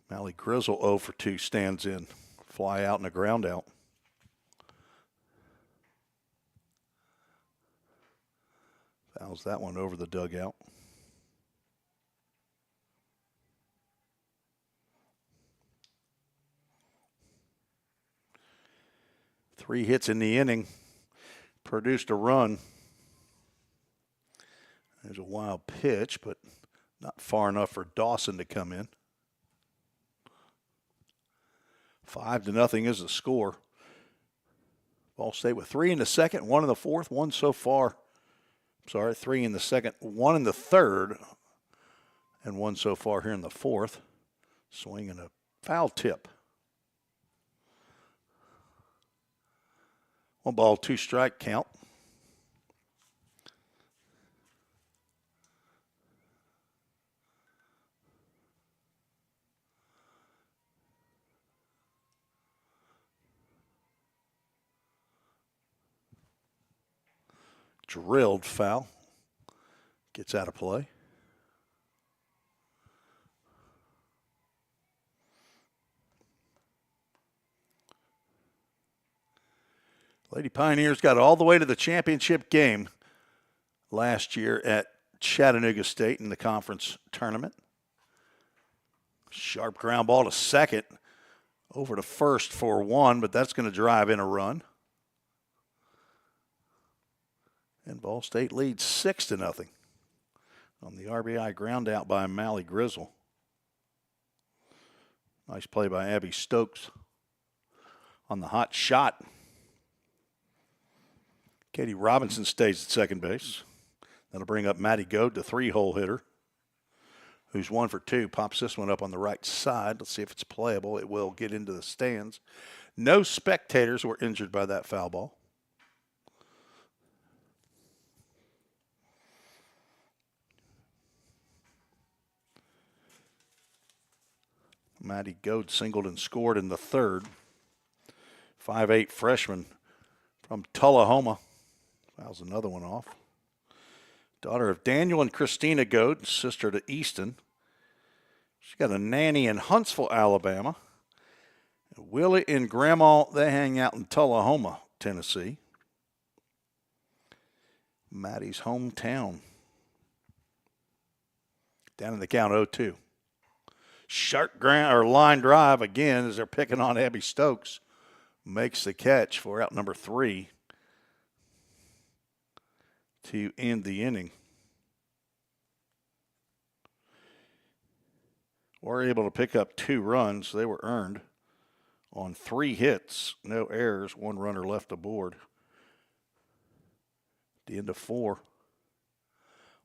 A: Mally Grizzle 0 for 2 stands in. Fly out and a ground out. Fouls that one over the dugout. Three hits in the inning. Produced a run. There's a wild pitch, but not far enough for Dawson to come in. 5-0 is the score. Ball State with 3 in the second, 1 in the fourth, 1 so far. Sorry, 3 in the second, 1 in the third, and 1 so far here in the fourth. Swing and a foul tip. 1 ball, 2 strike count. Drilled foul. Gets out of play. Lady Pioneers got all the way to the championship game last year at Chattanooga State in the conference tournament. Sharp ground ball to second. Over to first for 1, but that's going to drive in a run. And Ball State leads 6-0 on the RBI ground out by Mally Grizzle. Nice play by Abby Stokes on the hot shot. Katie Robinson stays at second base. That'll bring up Maddie Goad, the 3-hole hitter, who's 1 for 2. Pops this one up on the right side. Let's see if it's playable. It will get into the stands. No spectators were injured by that foul ball. Maddie Goad singled and scored in the third. 5'8" freshman from Tullahoma. Fouls another one off. Daughter of Daniel and Christina Goad, sister to Easton. She's got a nanny in Huntsville, Alabama. Willie and Grandma, they hang out in Tullahoma, Tennessee. Maddie's hometown. Down in the count 0-2. Sharp ground or line drive again as they're picking on Abby Stokes. Makes the catch for out number 3 to end the inning. We're able to pick up 2 runs. They were earned on 3 hits, no errors, 1 runner left aboard. At the end of 4.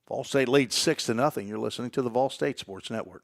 A: Vol State leads 6-0. You're listening to the Vol State Sports Network.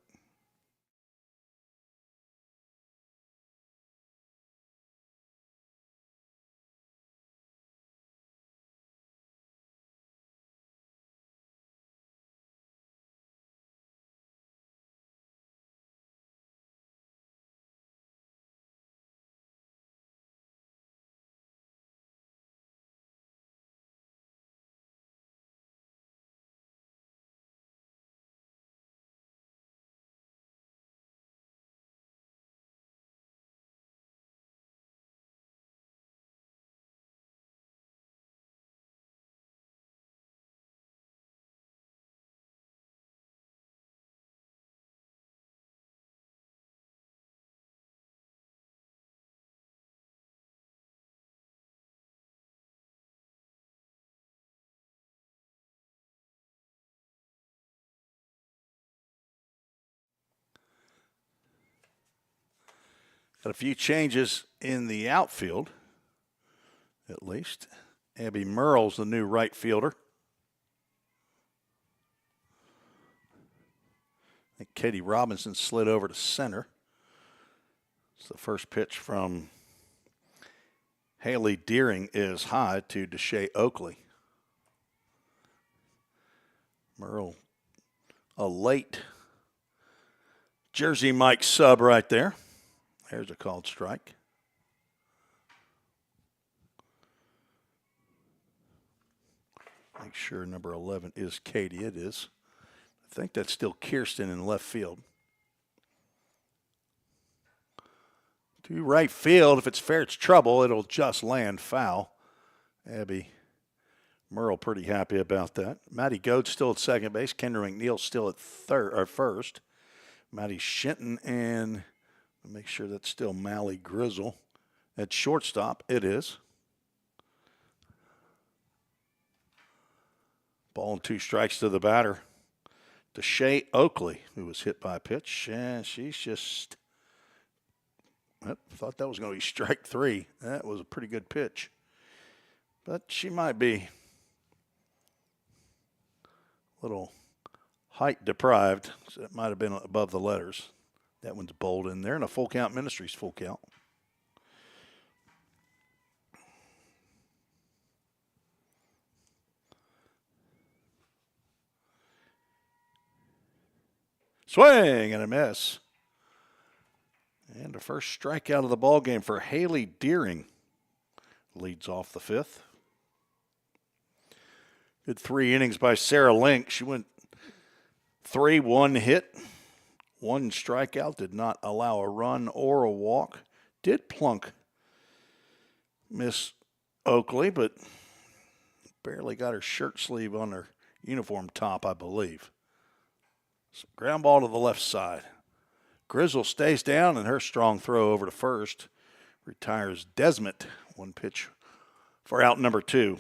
A: Got a few changes in the outfield, at least. Abby Merle's the new right fielder. I think Katie Robinson slid over to center. It's the first pitch from Haley Deering is high to Deshae Oakley. Merle, a late Jersey Mike sub right there. There's a called strike. Make sure number 11 is Katie. It is. I think that's still Kirsten in left field. To right field, if it's fair, it's trouble. It'll just land foul. Abby Merle pretty happy about that. Maddie Goad still at second base. Kendra McNeil still at first. Maddie Shinton and make sure that's still Mally Grizzle at shortstop. It is. Ball and 2 strikes to the batter. Deshae Oakley, who was hit by a pitch, and she's just. I thought that was going to be strike 3. That was a pretty good pitch. But she might be a little height deprived, so it might have been above the letters. That one's bold in there, and a full count Ministries full count. Swing and a miss. And the first strikeout of the ball game for Haley Deering. Leads off the 5th. Good 3 innings by Sarah Link. She went 3, 1 hit, 1 strikeout. Did not allow a run or a walk. Did plunk Miss Oakley, but barely got her shirt sleeve on her uniform top, I believe. So ground ball to the left side. Grizzle stays down, and her strong throw over to first retires Desmond. 1 pitch for out number 2.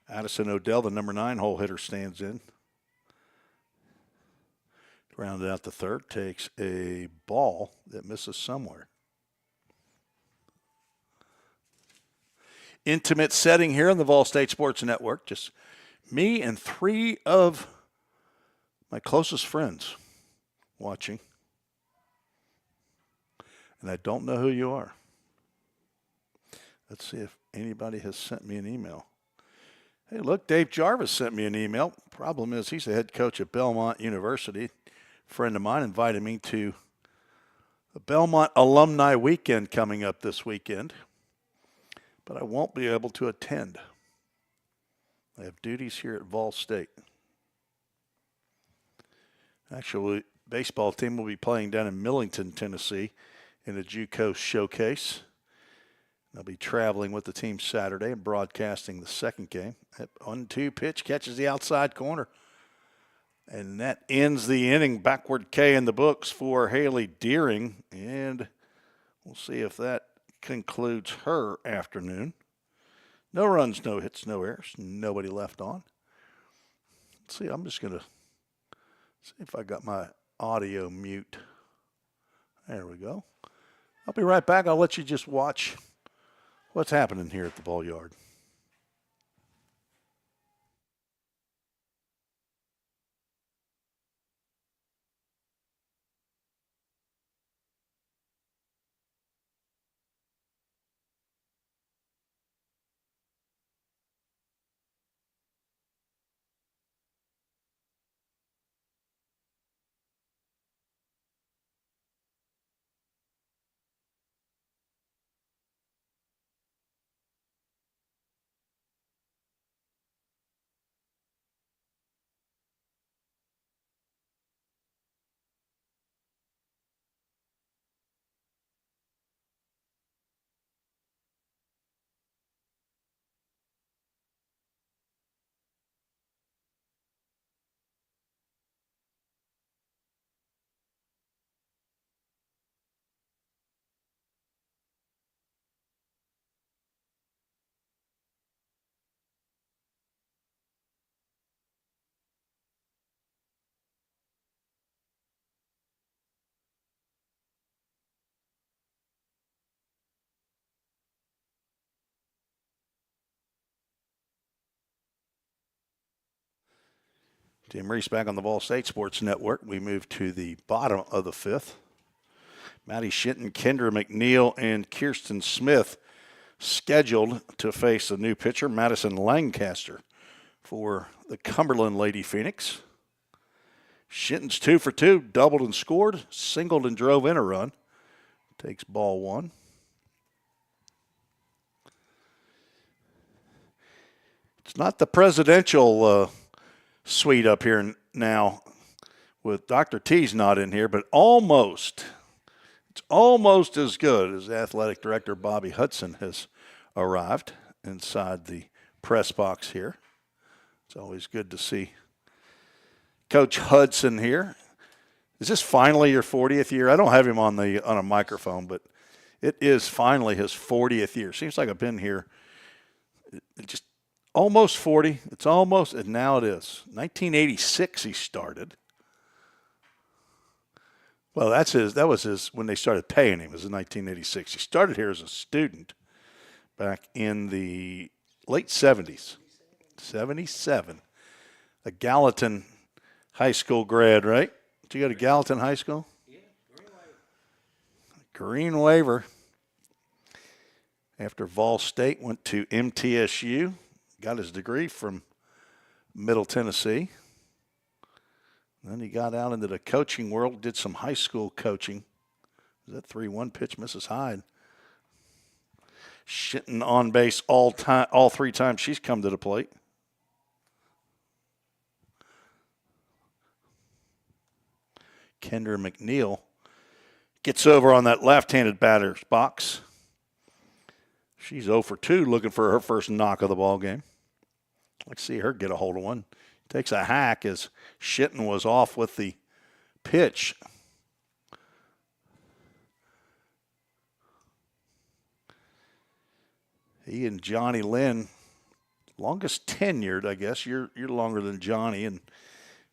A: Addison Odell, the number 9 hole hitter, stands in. Rounded out the 3rd, takes a ball that misses somewhere. Intimate setting here on the Vol State Sports Network. Just me and 3 of my closest friends watching. And I don't know who you are. Let's see if anybody has sent me an email. Hey, look, Dave Jarvis sent me an email. Problem is he's the head coach at Belmont University. A friend of mine invited me to the Belmont Alumni Weekend coming up this weekend. But I won't be able to attend. I have duties here at Vol State. Actually, baseball team will be playing down in Millington, Tennessee in a JUCO showcase. They'll be traveling with the team Saturday and broadcasting the second game. That 1-2 pitch catches the outside corner. And that ends the inning. Backward K in the books for Haley Deering. And we'll see if that concludes her afternoon. No runs, no hits, no errors. Nobody left on. Let's see, I'm just going to see if I got my audio mute. There we go. I'll be right back. I'll let you just watch what's happening here at the ball yard. Tim Reese back on the Vol State Sports Network. We move to the bottom of the 5th. Maddie Shinton, Kendra McNeil, and Kirsten Smith scheduled to face a new pitcher, Madison Lancaster, for the Cumberland Lady Phoenix. Shinton's 2 for 2, doubled and scored, singled and drove in a run. Takes ball one. It's not the presidential suite up here now with Dr. T's not in here, but almost. It's almost as good as Athletic Director Bobby Hudson has arrived inside the press box here. It's always good to see Coach Hudson here. Is this finally your 40th year? I don't have him on a microphone, but it is finally his 40th year. Seems like I've been here just almost 40. It's almost, and now it is. 1986 he started. Well, that was his when they started paying him. It was in 1986. He started here as a student back in the late 70s. 77. A Gallatin High School grad, right? Did you go to Gallatin High School?
B: Yeah,
A: Green Waiver. After Vol State, went to MTSU. Got his degree from Middle Tennessee. Then he got out into the coaching world, did some high school coaching. Was that 3-1 pitch, Mrs. Hyde? Shitting on base all 3 times she's come to the plate. Kendra McNeil gets over on that left-handed batter's box. She's 0 for 2, looking for her first knock of the ball game. Let's see her get a hold of one. Takes a hack as Shitten was off with the pitch. He and Johnny Lynn, longest tenured, I guess. You're longer than Johnny, and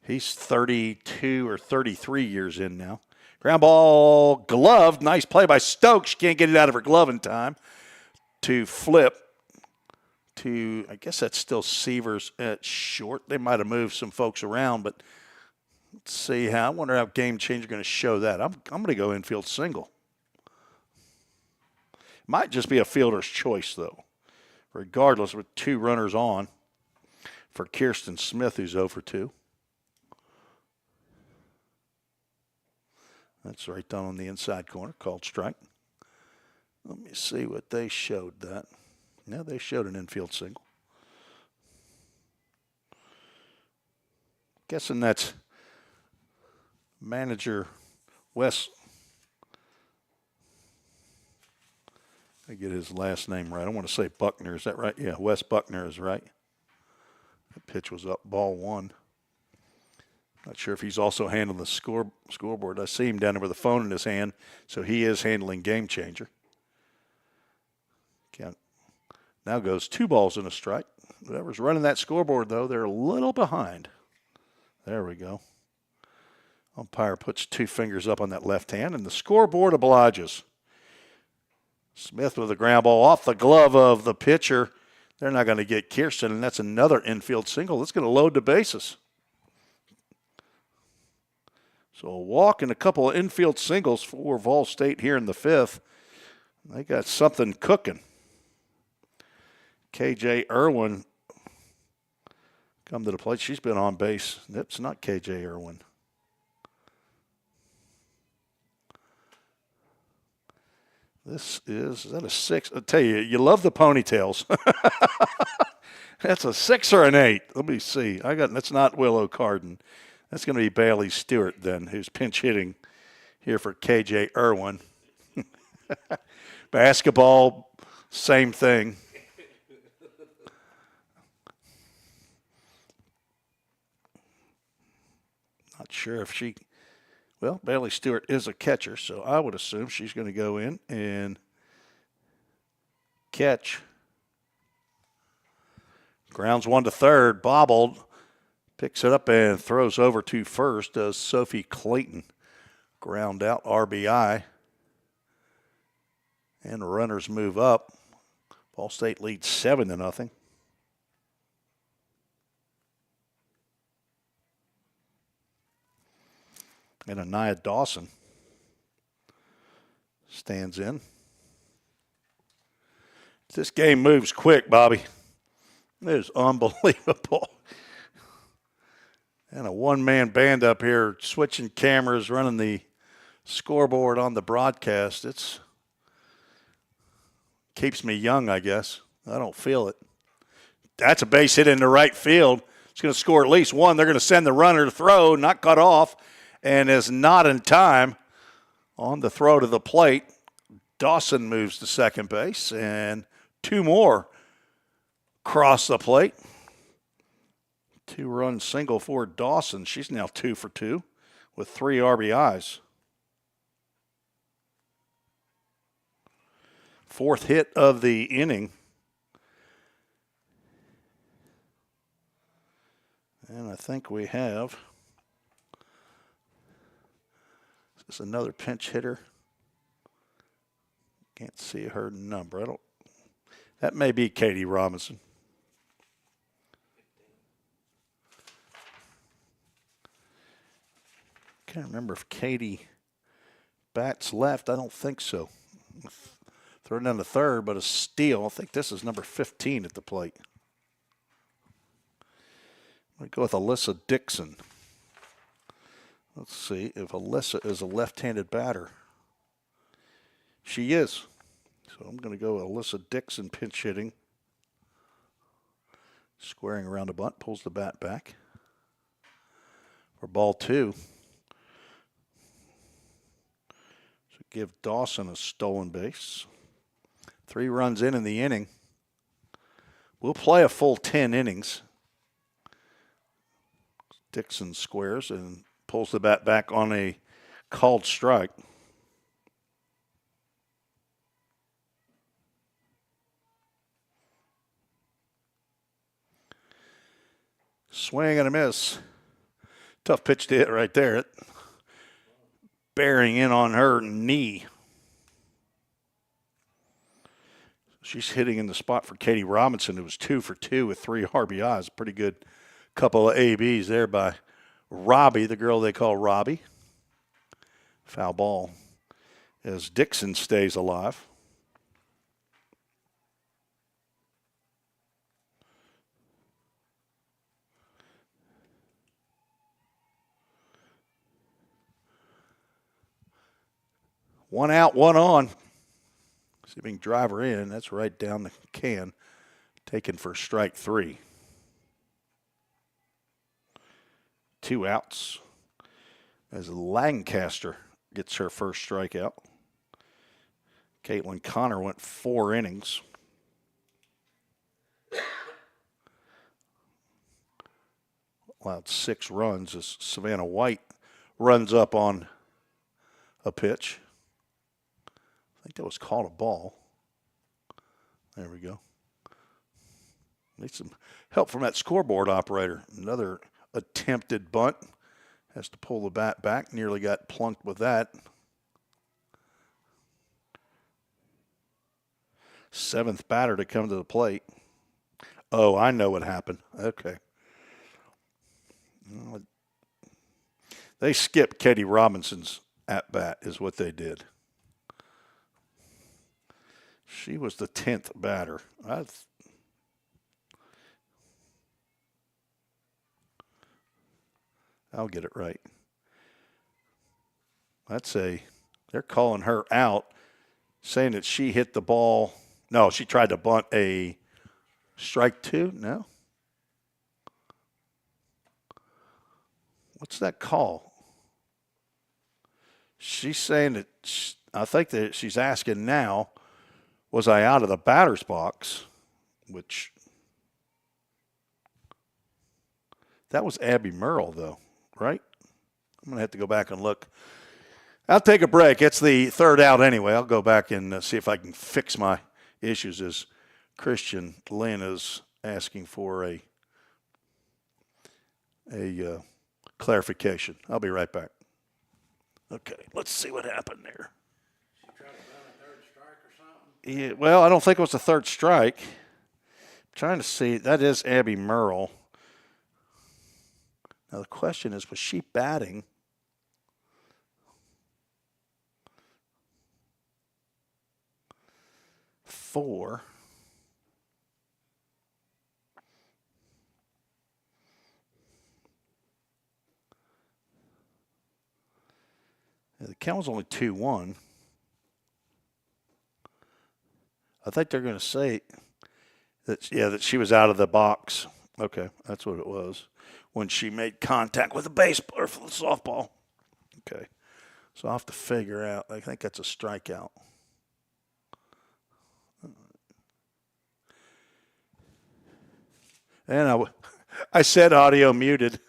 A: he's 32 or 33 years in now. Ground ball gloved. Nice play by Stokes. She can't get it out of her glove in time to flip to, I guess that's still Severs at short. They might have moved some folks around, but let's see how. I wonder how Game Changer going to show that. I'm going to go infield single. Might just be a fielder's choice, though, regardless, with 2 runners on for Kirsten Smith, who's 0 for 2. That's right down on the inside corner, called strike. Let me see what they showed that. Yeah, they showed an infield single. Guessing that's manager Wes. I get his last name right. I want to say Buckner. Is that right? Yeah, Wes Buckner is right. The pitch was up, ball 1. Not sure if he's also handling the scoreboard. I see him down there with a phone in his hand, so he is handling Game Changer. Count. Now goes 2 balls and a strike. Whoever's running that scoreboard, though, they're a little behind. There we go. Umpire puts 2 fingers up on that left hand, and the scoreboard obliges. Smith with a ground ball off the glove of the pitcher. They're not going to get Kirsten, and that's another infield single. That's going to load the bases. So a walk and a couple of infield singles for Vol State here in the 5th. They got something cooking. KJ Irwin come to the plate. She's been on base. That's not KJ Irwin. Is that a 6? I'll tell you, you love the ponytails. That's a 6 or an 8. Let me see. That's not Willow Carden. That's going to be Bailey Stewart then, who's pinch hitting here for KJ Irwin. Basketball, same thing. Not sure if Bailey Stewart is a catcher, so I would assume she's going to go in and catch. Grounds 1 to third, bobbled. Picks it up and throws over to first. Does Sophie Clayton. Ground out, RBI. And the runners move up. Ball State leads 7-0. And Anaya Dawson stands in. This game moves quick, Bobby. It is unbelievable. And a one-man band up here switching cameras, running the scoreboard on the broadcast. It's keeps me young, I guess. I don't feel it. That's a base hit into right field. It's going to score at least one. They're going to send the runner to throw, not cut off, and is not in time on the throw to the plate. Dawson moves to second base, and two more cross the plate. 2-run single for Dawson. She's now 2 for 2 with 3 RBIs. Fourth hit of the inning. And I think we have, is this another pinch hitter? Can't see her number. That may be Katie Robinson. Can't remember if Katie bats left. I don't think so. Throw it down to third, but a steal. I think this is number 15 at the plate. I'm going to go with Alyssa Dixon. Let's see if Alyssa is a left-handed batter. She is. So I'm going to go Alyssa Dixon pinch hitting. Squaring around a bunt, pulls the bat back. For ball 2. So give Dawson a stolen base. 3 runs in the inning. We'll play a full 10 innings. Dixon squares and pulls the bat back on a called strike. Swing and a miss. Tough pitch to hit right there. It bearing in on her knee. She's hitting in the spot for Katie Robinson, who was 2 for 2 with 3 RBIs. Pretty good couple of ABs there by Robbie, the girl they call Robbie. Foul ball as Dixon stays alive. One out, one on. See if we can drive her in. That's right down the can. Taken for strike 3. 2 outs as Lancaster gets her first strikeout. Caitlin Connor went 4 innings. Allowed 6 runs as Savannah White runs up on a pitch. I think that was called a ball. There we go. Need some help from that scoreboard operator. Another attempted bunt. Has to pull the bat back. Nearly got plunked with that. 7th batter to come to the plate. Oh, I know what happened. Okay. They skipped Katie Robinson's at-bat is what they did. She was the 10th batter. I'll get it right. They're calling her out, saying that she hit the ball. No, she tried to bunt a strike 2. No. What's that call? She's saying that, I think that she's asking now, was I out of the batter's box? Which, that was Abby Merle, though, right? I'm going to have to go back and look. I'll take a break. It's the 3rd out anyway. I'll go back and see if I can fix my issues as Christian Lynn is asking for a clarification. I'll be right back. Okay, let's see what happened there.
B: She tried to run a 3rd strike or something?
A: Yeah, well, I don't think it was the 3rd strike. I'm trying to see. That is Abby Merle. Now the question is, was she batting? For the count was only 2-1. I think they're going to say that she was out of the box. Okay, that's what it was. When she made contact with the baseball or the softball. Okay. So I'll have to figure out. I think that's a strikeout. And I said audio muted,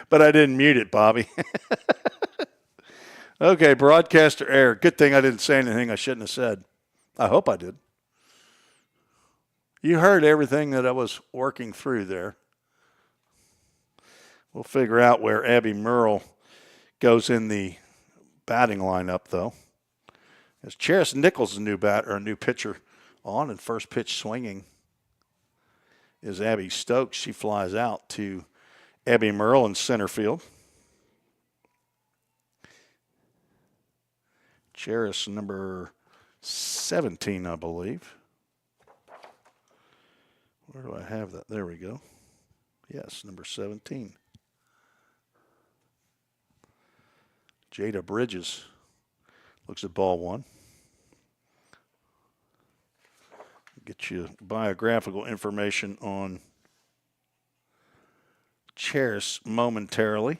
A: but I didn't mute it, Bobby. Okay, broadcaster error. Good thing I didn't say anything I shouldn't have said. I hope I did. You heard everything that I was working through there. We'll figure out where Abby Merle goes in the batting lineup, though. As Charis Nichols, a new pitcher on, and first pitch swinging is Abby Stokes. She flies out to Abby Merle in center field. Charis, number 17, I believe. Where do I have that? There we go. Yes, number 17. Jada Bridges looks at ball one. Get you biographical information on Charis momentarily.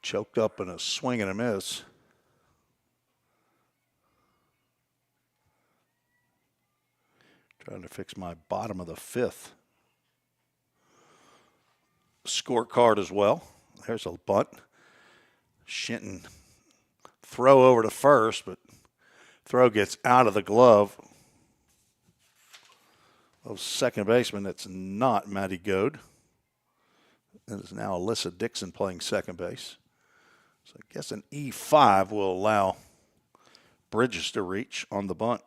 A: Choked up in a swing and a miss. Trying to fix my bottom of the fifth scorecard as well. There's a bunt. Shinton throw over to first, but throw gets out of the glove of second baseman. That's not Matty Goad. It is now Alyssa Dixon playing second base. So I guess an E5 will allow Bridges to reach on the bunt.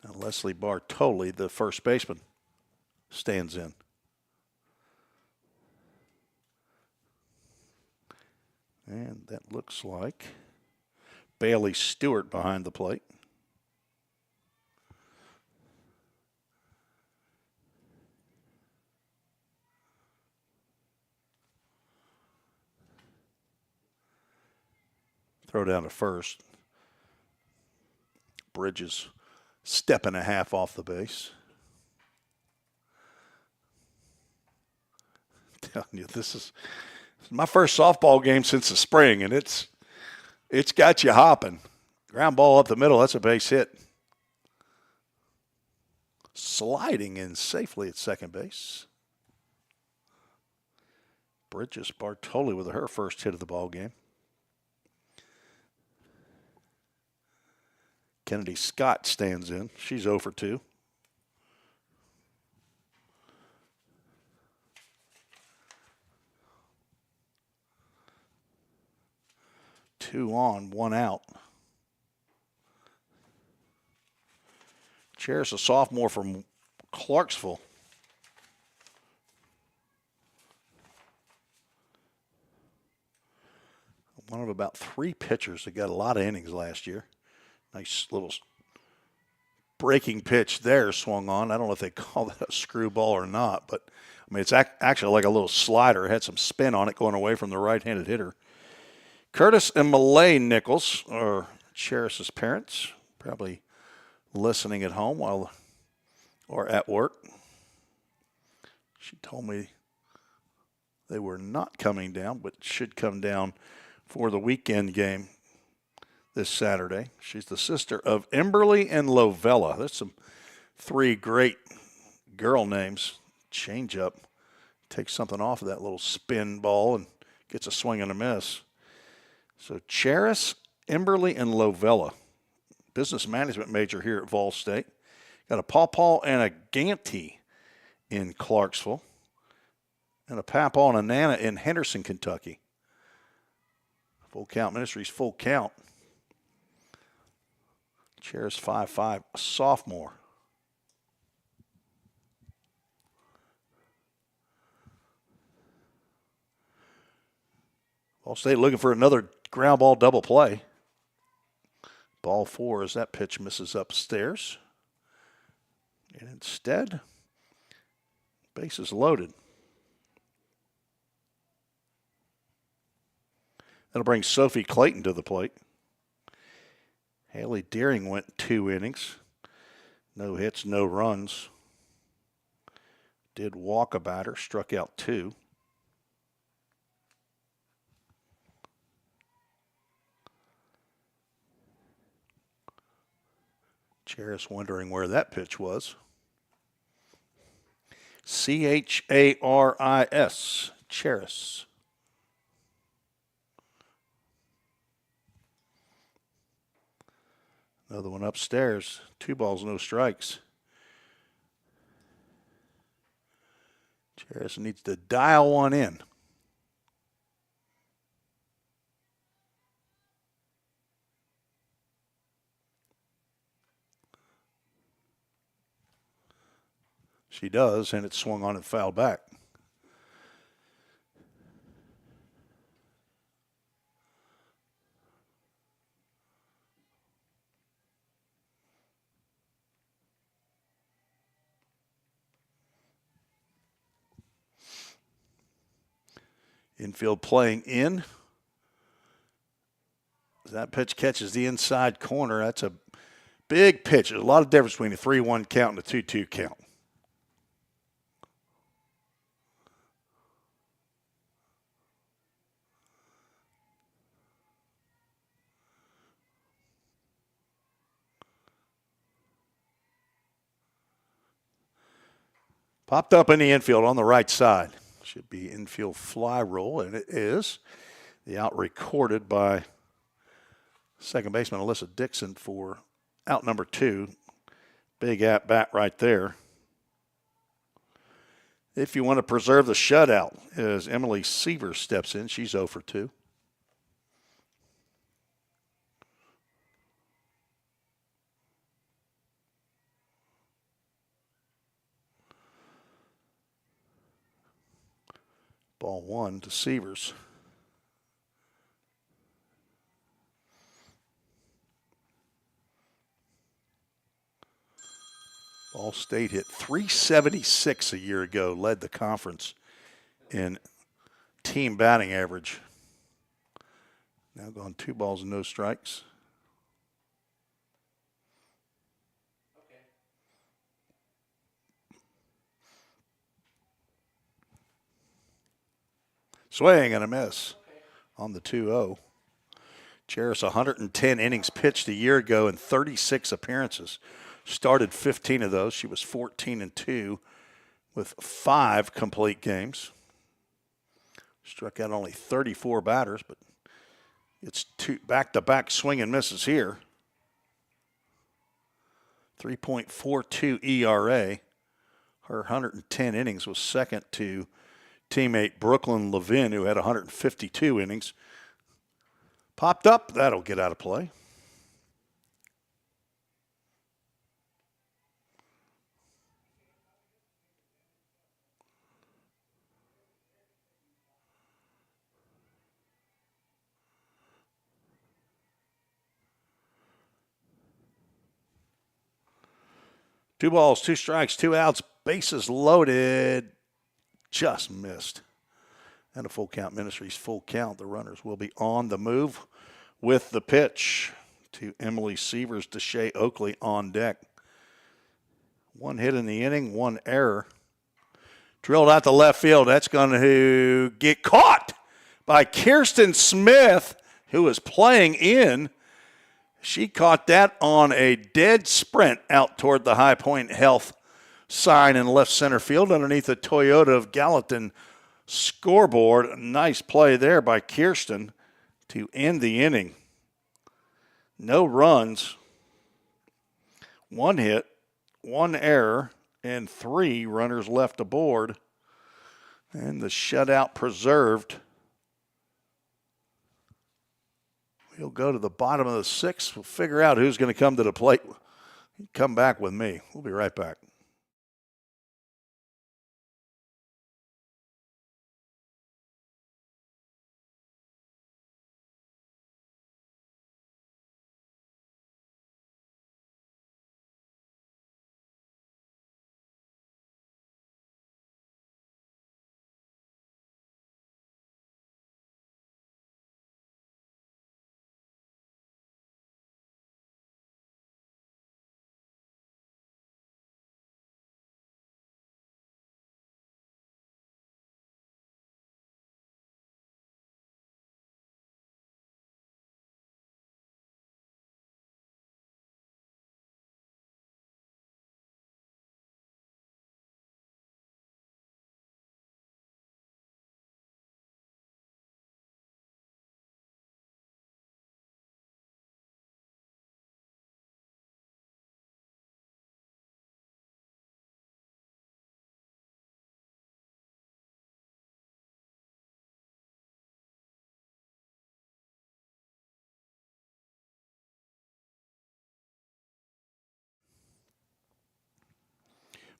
A: Now Leslie Bartoli, the first baseman, stands in. And that looks like Bailey Stewart behind the plate. Throw down to first. Bridges step and a half off the base. I'm telling you, this is my first softball game since the spring, and it's got you hopping. Ground ball up the middle, that's a base hit. Sliding in safely at second base. Bridges Bartoli with her first hit of the ball game. Kennedy Scott stands in. She's 0 for 2. Two on, one out. Charis, a sophomore from Clarksville. One of about 3 pitchers that got a lot of innings last year. Nice little breaking pitch there swung on. I don't know if they call that a screwball or not, but I mean, it's actually like a little slider. It had some spin on it going away from the right-handed hitter. Curtis and Malay Nichols are Charis's parents, probably listening at home or at work. She told me they were not coming down, but should come down for the weekend game this Saturday. She's the sister of Emberly and Lovella. That's some 3 great girl names. Change up. Takes something off of that little spin ball and gets a swing and a miss. So Charis, Emberly, and Lovella. Business management major here at Vol State. Got a Pawpaw and a Ganty in Clarksville. And a Papaw and a Nana in Henderson, Kentucky. Full Count Ministries, full count. Charis 5'5", a sophomore. Ball State looking for another ground ball double play. Ball 4 as that pitch misses upstairs. And instead, bases loaded. That'll bring Sophie Clayton to the plate. Haley Deering went 2 innings. No hits, no runs. Did walk a batter, struck out 2. Charis wondering where that pitch was. Charis, Charis. Another one upstairs. 2 balls, no strikes. Charis needs to dial one in. She does, and it's swung on and fouled back. Infield playing in. That pitch catches the inside corner. That's a big pitch. There's a lot of difference between a 3-1 count and a 2-2 count. Popped up in the infield on the right side. Should be infield fly roll, and it is. The out recorded by second baseman Alyssa Dixon for out number 2. Big at bat right there. If you want to preserve the shutout, as Emily Sievers steps in, she's 0 for 2. Ball 1 to Sievers. Ball State hit .376 a year ago, led the conference in team batting average. Now gone 2 balls and no strikes. Swing and a miss on the 2-0. Charis, 110 innings pitched a year ago and 36 appearances. Started 15 of those. She was 14-2 with 5 complete games. Struck out only 34 batters, but it's 2 back-to-back swing and misses here. 3.42 ERA. Her 110 innings was second to teammate Brooklyn Levin, who had 152 innings. Popped up. That'll get out of play. Two balls, 2 strikes, 2 outs, bases loaded. Just missed. And a full count, Ministries full count. The runners will be on the move with the pitch to Emily Sievers to Shea Oakley on deck. 1 hit in the inning, 1 error. Drilled out to left field. That's going to get caught by Kirsten Smith, who is playing in. She caught that on a dead sprint out toward the High Point Health sign in left center field underneath the Toyota of Gallatin scoreboard. Nice play there by Kirsten to end the inning. No runs, 1 hit, 1 error, and 3 runners left aboard. And the shutout preserved. We'll go to the bottom of the 6th. We'll figure out who's going to come to the plate. Come back with me. We'll be right back.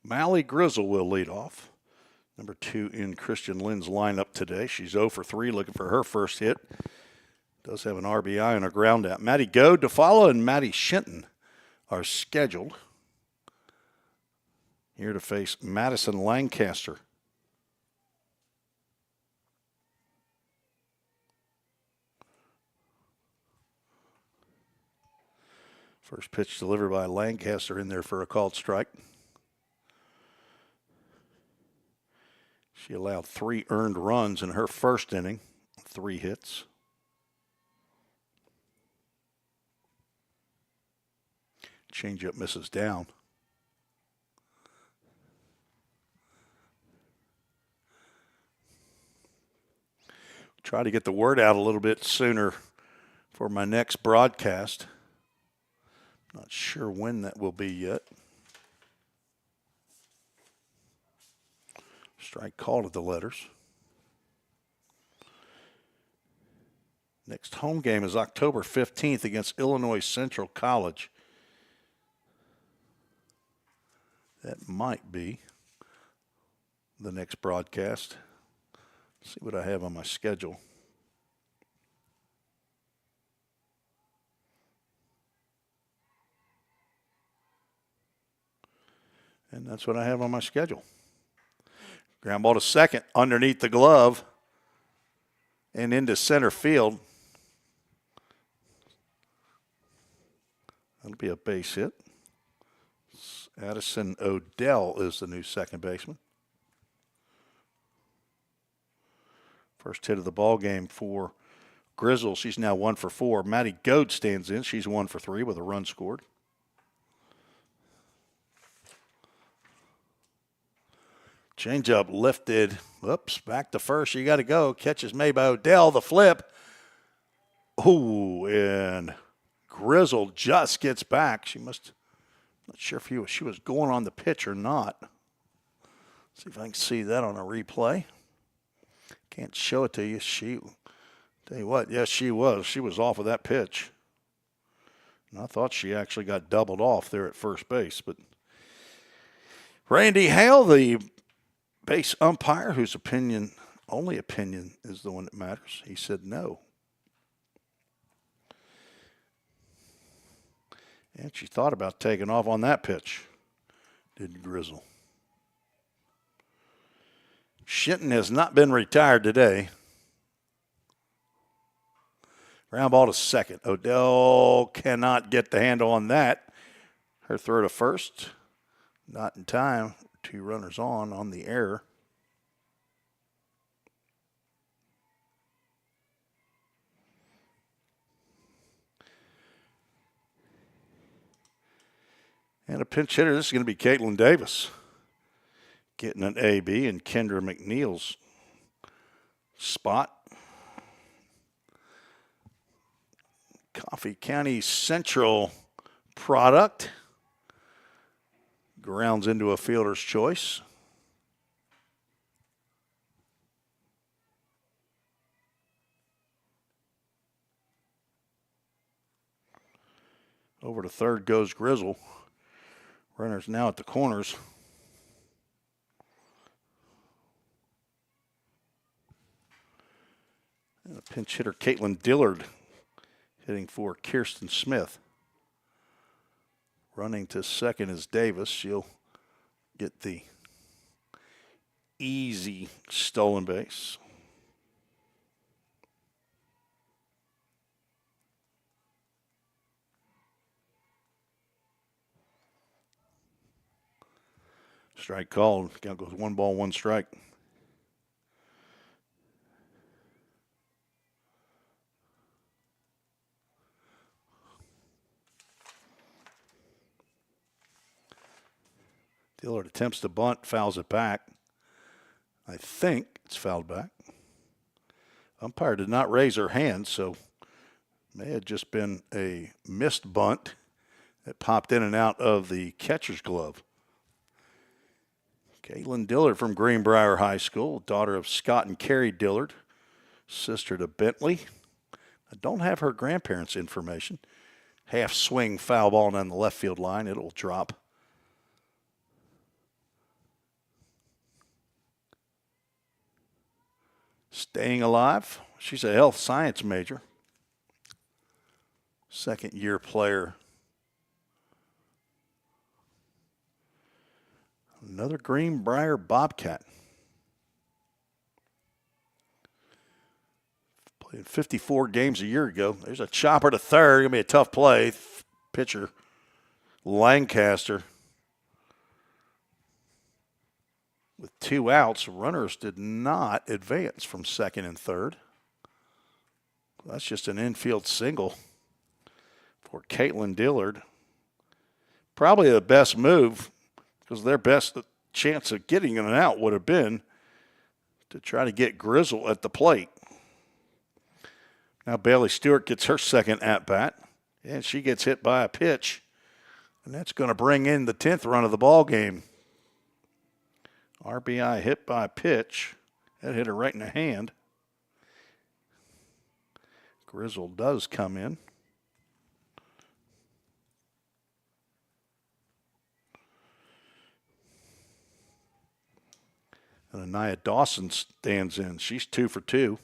A: Mally Grizzle will lead off. Number 2 in Christian Lynn's lineup today. She's 0 for 3, looking for her first hit. Does have an RBI and a ground out. Maddie Goad to follow, and Maddie Shinton are scheduled here to face Madison Lancaster. First pitch delivered by Lancaster in there for a called strike. She allowed 3 earned runs in her first inning, 3 hits. Changeup misses down. Try to get the word out a little bit sooner for my next broadcast. Not sure when that will be yet. Strike called at the letters. Next home game is October 15th against Illinois Central College. That might be the next broadcast. Let's see what I have on my schedule. And that's what I have on my schedule. Ground ball to second, underneath the glove, and into center field. That'll be a base hit. Addison Odell is the new second baseman. First hit of the ball game for Grizzle. She's now 1 for 4. Maddie Goad stands in. She's 1 for 3 with a run scored. Changeup lifted. Oops, back to first. You got to go. Catches made by Odell. The flip. Ooh, and Grizzle just gets back. She must, not sure if she was going on the pitch or not. See if I can see that on a replay. Can't show it to you. Tell you what, yes, she was. She was off of that pitch. And I thought she actually got doubled off there at first base. But Randy Hale, the base umpire, whose only opinion is the one that matters, he said no. And she thought about taking off on that pitch, did Grizzle. Shinton has not been retired today. Ground ball to second. Odell cannot get the handle on that. Her throw to first. Not in time. 2 runners on the error. And a pinch hitter. This is going to be Caitlin Davis getting an AB in Kendra McNeil's spot. Coffee County Central product. Grounds into a fielder's choice. Over to third goes Grizzle. Runners now at the corners. And a pinch hitter, Caitlin Dillard, hitting for Kirsten Smith. Running to second is Davis. She'll get the easy stolen base. Strike called. Count goes 1 ball, 1 strike. Dillard attempts to bunt, fouls it back. I think it's fouled back. Umpire did not raise her hand, so may have just been a missed bunt that popped in and out of the catcher's glove. Caitlin Dillard from Greenbrier High School, daughter of Scott and Carrie Dillard, sister to Bentley. I don't have her grandparents' information. Half swing foul ball down the left field line. It'll drop. staying alive. She's a health science major. Second-year player. Another Greenbrier Bobcat. Played 54 games a year ago. There's a chopper to third. Going to be a tough play. Pitcher Lancaster. With 2 outs, runners did not advance from second and third. That's just an infield single for Caitlin Dillard. Probably the best move, because their best chance of getting an out would have been to try to get Grizzle at the plate. Now Bailey Stewart gets her second at-bat, and she gets hit by a pitch, and that's going to bring in the 10th run of the ball game. RBI hit by a pitch. That hit her right in the hand. Grizzle does come in. And Anaya Dawson stands in. She's 2 for 2.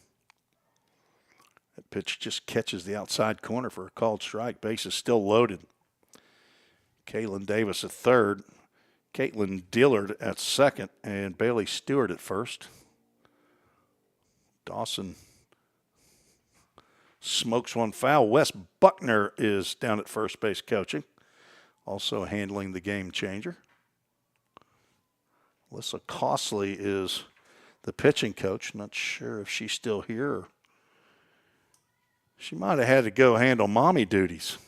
A: That pitch just catches the outside corner for a called strike. Base is still loaded. Kaylin Davis at third. Caitlin Dillard at second. And Bailey Stewart at first. Dawson smokes one foul. Wes Buckner is down at first base coaching. Also handling the game changer. Alyssa Costley is the pitching coach. Not sure if she's still here. Or she might have had to go handle mommy duties.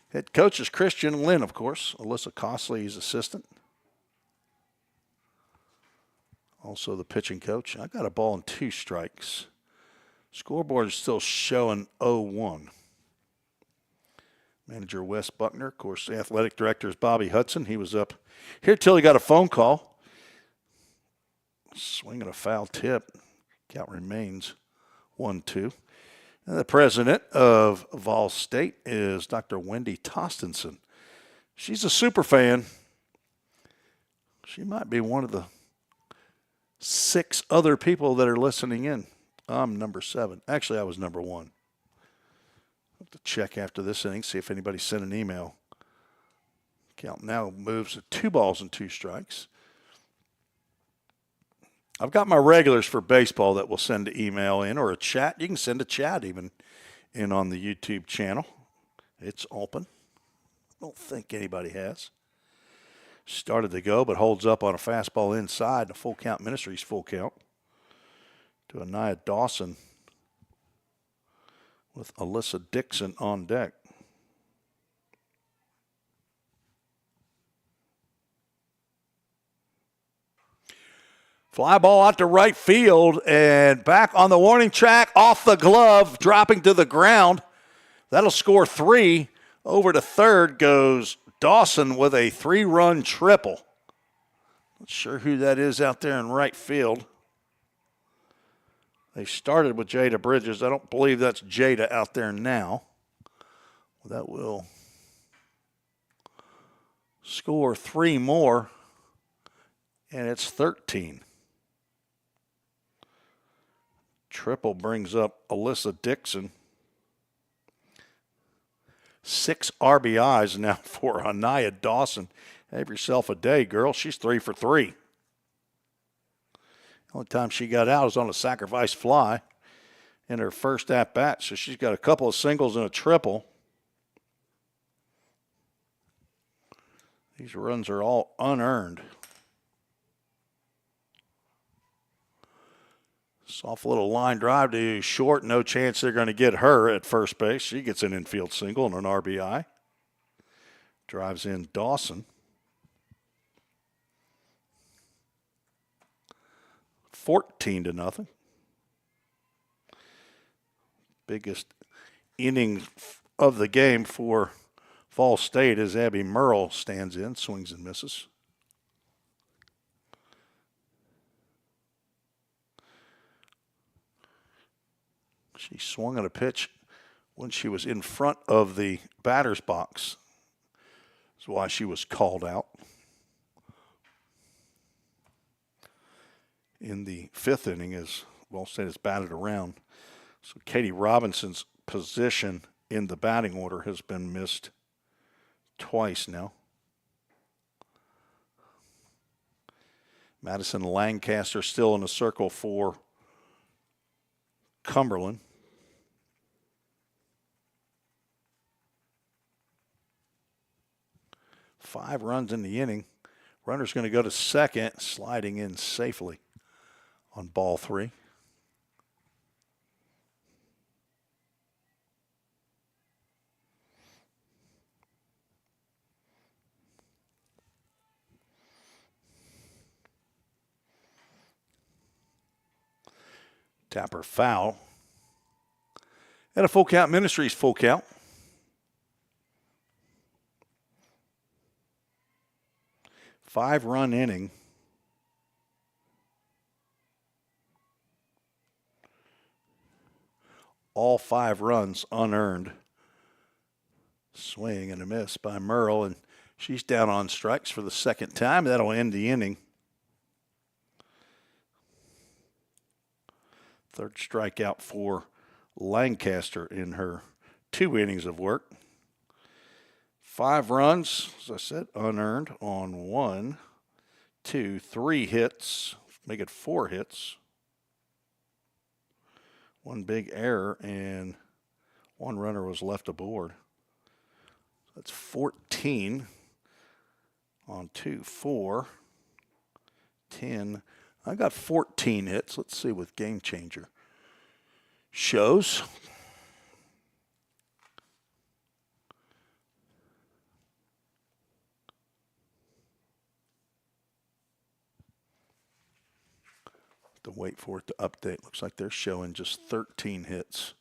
A: Head coach is Christian Lynn, of course. Alyssa Costley is assistant. Also the pitching coach. I got a ball and 2 strikes. Scoreboard is still showing 0-1. Manager Wes Buckner, of course, the athletic director is Bobby Hudson. He was up here till he got a phone call. Swinging a foul tip. Count remains 1-2. And the president of Vol State is Dr. Wendy Tostenson. She's a super fan. She might be one of the 6 other people that are listening in. I'm number 7. Actually, I was number 1. Have to check after this inning, see if anybody sent an email. Count now moves to 2 balls and 2 strikes. I've got my regulars for baseball that will send an email in or a chat. You can send a chat even in on the YouTube channel. It's open. I don't think anybody has. Started to go, but holds up on a fastball inside. The full count Ministries full count to Anaya Dawson with Alyssa Dixon on deck. Fly ball out to right field and back on the warning track, off the glove, dropping to the ground. That'll score 3. Over to third goes Dawson with a 3-run triple. Not sure who that is out there in right field. They started with Jada Bridges. I don't believe that's Jada out there now. That will score 3 more, and it's 13. Triple brings up Alyssa Dixon. 6 RBIs now for Anaya Dawson. Have yourself a day, girl. She's 3 for 3. The only time she got out was on a sacrifice fly in her first at-bat, so she's got a couple of singles and a triple. These runs are all unearned. Soft little line drive to short. No chance they're going to get her at first base. She gets an infield single and an RBI. Drives in Dawson. 14-0. Biggest inning of the game for Fall State as Abby Merle stands in, swings and misses. She swung at a pitch when she was in front of the batter's box. That's why she was called out. in the 5th inning as Ball State has batted around. So Katie Robinson's position in the batting order has been missed twice now. Madison Lancaster still in a circle for Cumberland. Five runs in the inning. Runner's going to go to second, sliding in safely on ball 3. Tapper foul. And a full count. Ministries full count. Five-run inning. All 5 runs unearned. Swing and a miss by Merle, and she's down on strikes for the second time. That'll end the inning. Third strikeout for Lancaster in her 2 innings of work. 5 runs, as I said, unearned on 1, 2, 3 hits. Make it 4 hits. 1 big error, and 1 runner was left aboard. That's 14 on 2, 4, 10. I got 14 hits. Let's see what Game Changer shows. To wait for it to update. Looks like they're showing just 13 hits.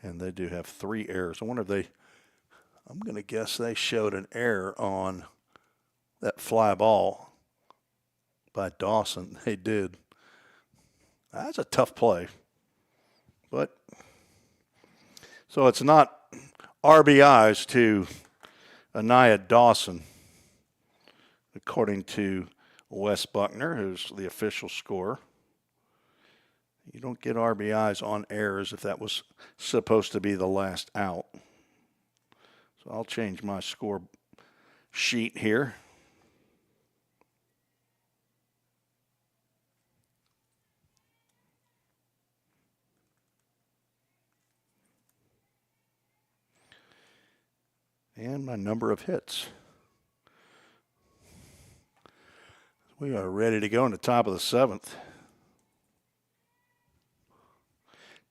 A: And they do have 3 errors. I wonder if I'm going to guess they showed an error on that fly ball by Dawson. They did. That's a tough play. But, so it's not RBIs to Anaya Dawson, according to Wes Buckner, who's the official scorer. You don't get RBIs on errors if that was supposed to be the last out. So I'll change my score sheet here. And my number of hits. We are ready to go in the top of the 7th.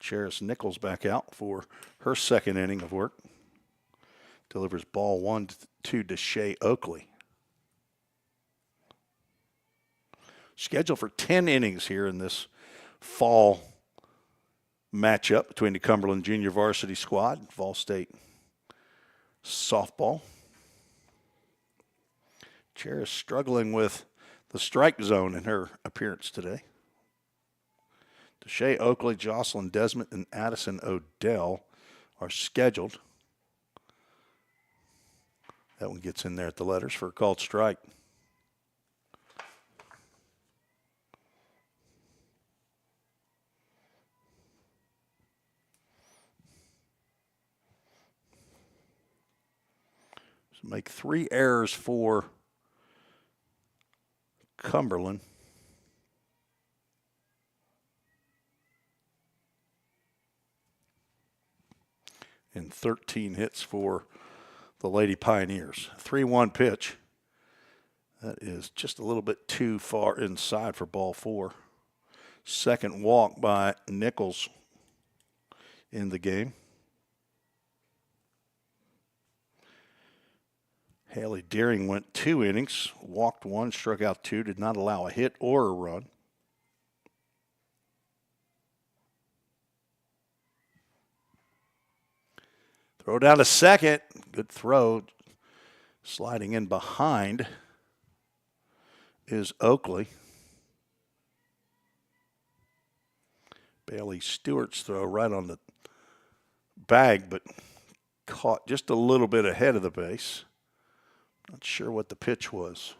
A: Charis Nichols back out for her 2nd inning of work. Delivers ball 1 to Deshae Oakley. Scheduled for 10 innings here in this fall matchup between the Cumberland Junior Varsity squad and Vol State softball. Charis struggling with the strike zone in her appearance today. Deshae Oakley, Jocelyn Desmond, and Addison Odell are scheduled. That one gets in there at the letters for a called strike. So make 3 errors for Cumberland. And 13 hits for the Lady Pioneers. 3-1 pitch. That is just a little bit too far inside for ball 4. Second walk by Nichols in the game. Haley Deering went 2 innings, walked 1, struck out 2, did not allow a hit or a run. Throw down to second. Good throw. Sliding in behind is Oakley. Bailey Stewart's throw right on the bag, but caught just a little bit ahead of the base. Not sure what the pitch was.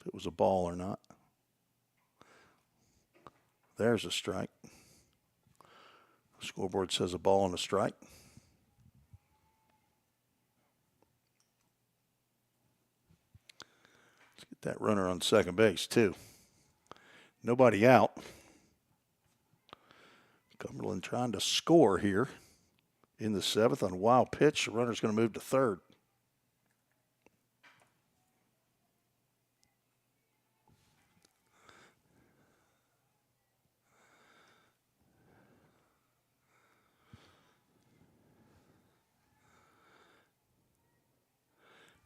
A: it was a ball or not. There's a strike. Scoreboard says a ball and a strike. Let's get that runner on second base, too. Nobody out. Cumberland trying to score here in the seventh on a wild pitch. The runner's going to move to third.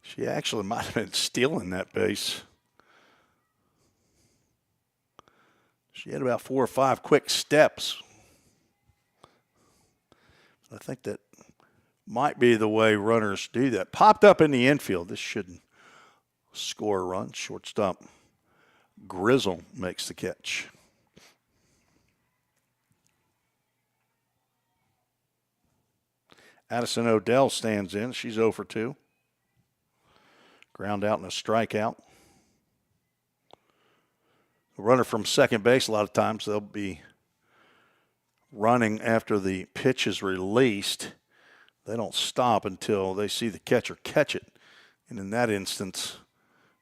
A: She actually might have been stealing that base. She had about 4 or 5 quick steps. I think that might be the way runners do that. Popped up in the infield. This shouldn't score a run. Shortstop Grizzle makes the catch. Addison Odell stands in. She's 0 for 2. Ground out and a strikeout. The runner from second base, a lot of times they'll be running after the pitch is released. They don't stop until they see the catcher catch it. And in that instance,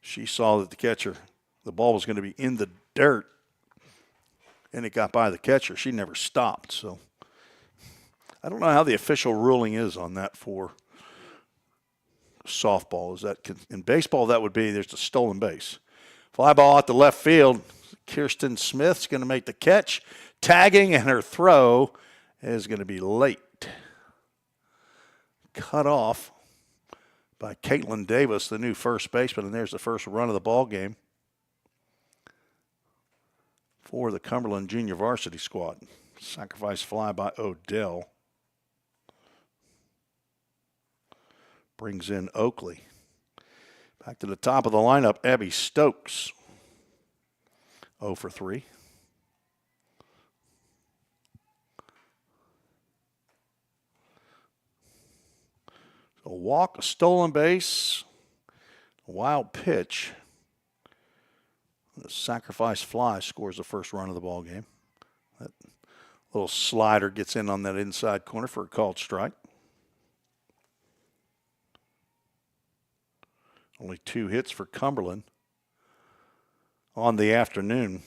A: she saw that the ball was going to be in the dirt, and it got by the catcher. She never stopped. So I don't know how the official ruling is on that for softball. Is that in baseball? That would be there's a stolen base. Fly ball out to left field. Kirsten Smith's going to make the catch. Tagging, and her throw is going to be late. Cut off by Caitlin Davis, the new first baseman, and there's the first run of the ball game for the Cumberland Junior Varsity squad. Sacrifice fly by Odell. Brings in Oakley. Back to the top of the lineup, Abby Stokes. 0 for 3. A walk, a stolen base, a wild pitch. The sacrifice fly scores the first run of the ball game. That little slider gets in on that inside corner for a called strike. Only 2 hits for Cumberland on the afternoon.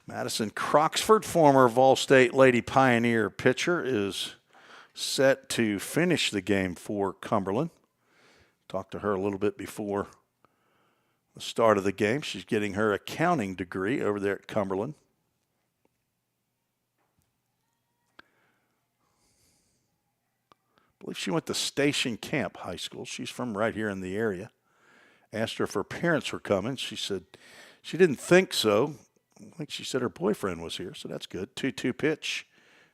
A: Madison Croxford, former Vol State Lady Pioneer pitcher, is set to finish the game for Cumberland. Talked to her a little bit before the start of the game. She's getting her accounting degree over there at Cumberland. I believe she went to Station Camp High School. She's from right here in the area. Asked her if her parents were coming. She said she didn't think so. I think she said her boyfriend was here, so that's good. 2-2 pitch.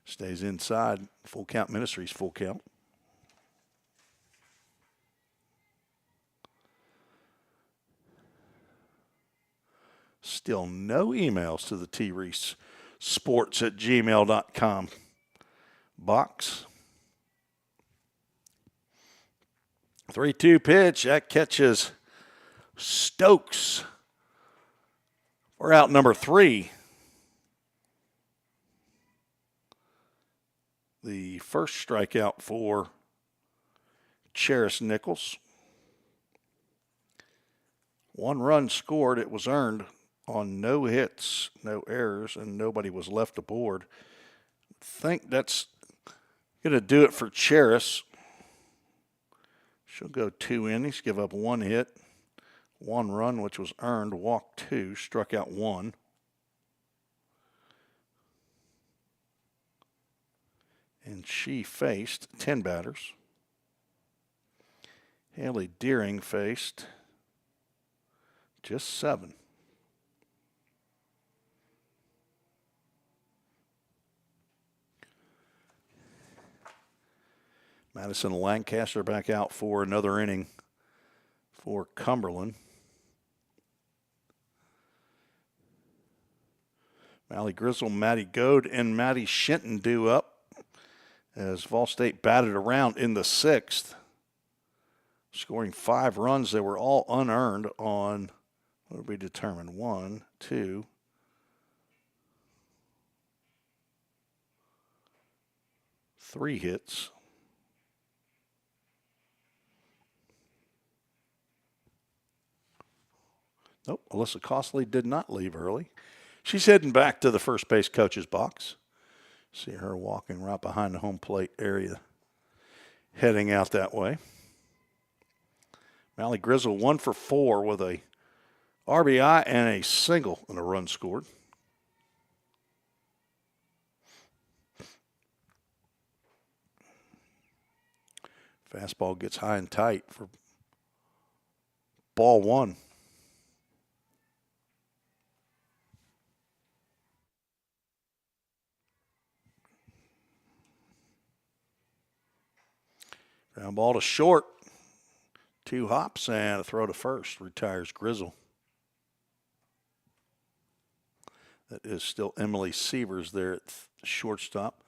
A: Stays inside. Full count Ministries, full count. Still no emails to the treesesports@gmail.com box. 3-2 pitch. That catches Stokes. We're out number 3. The first strikeout for Cheris Nichols. 1 run scored. It was earned on no hits, no errors, and nobody was left aboard. I think that's going to do it for Cheris. She'll go 2 innings, give up 1 hit, 1 run, which was earned, walked 2, struck out 1. And she faced 10 batters. Haley Deering faced just 7. Madison Lancaster back out for another inning for Cumberland. Mally Grizzle, Maddie Goad, and Maddie Shinton due up as Vol State batted around in the sixth, scoring 5 runs. They were all unearned on, what did we determine? 1, 2, 3 hits. Nope, Alyssa Costley did not leave early. She's heading back to the first base coach's box. See her walking right behind the home plate area, heading out that way. Mally Grizzle 1 for 4 with a RBI and a single and a run scored. Fastball gets high and tight for ball 1. Ground ball to short. 2 hops and a throw to first. Retires Grizzle. That is still Emily Sievers there at shortstop.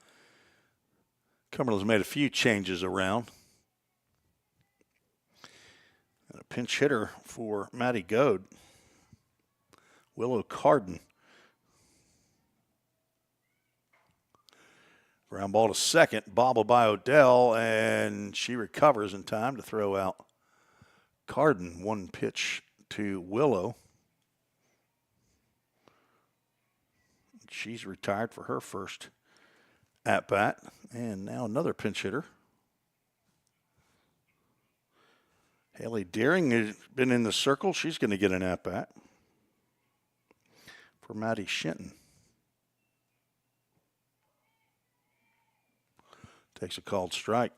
A: Cumberland's made a few changes around. And a pinch hitter for Maddie Goad. Willow Carden. Ground ball to second, bobbled by Odell, and she recovers in time to throw out Carden. 1 pitch to Willow. She's retired for her first at-bat. And now another pinch hitter. Haley Deering has been in the circle. She's going to get an at-bat for Maddie Shinton. Takes a called strike.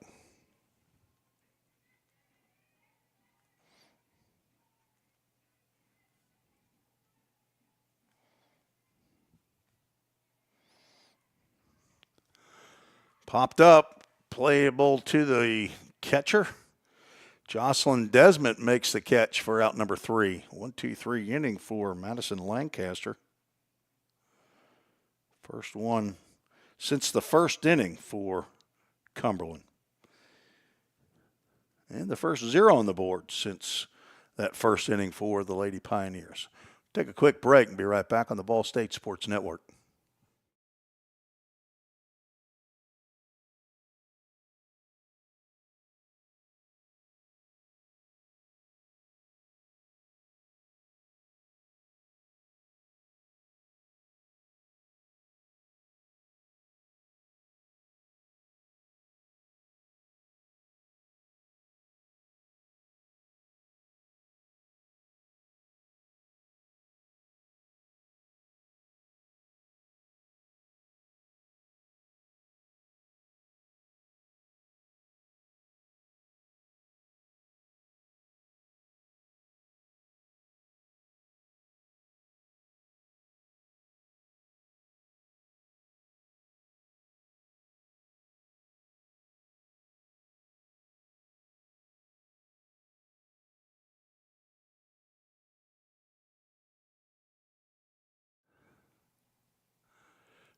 A: Popped up, playable to the catcher. Jocelyn Desmond makes the catch for out number 3. 1-2-3 inning for Madison Lancaster. First one since the first inning for Cumberland. And the first 0 on the board since that first inning for the Lady Pioneers. Take a quick break and be right back on the Ball State Sports Network.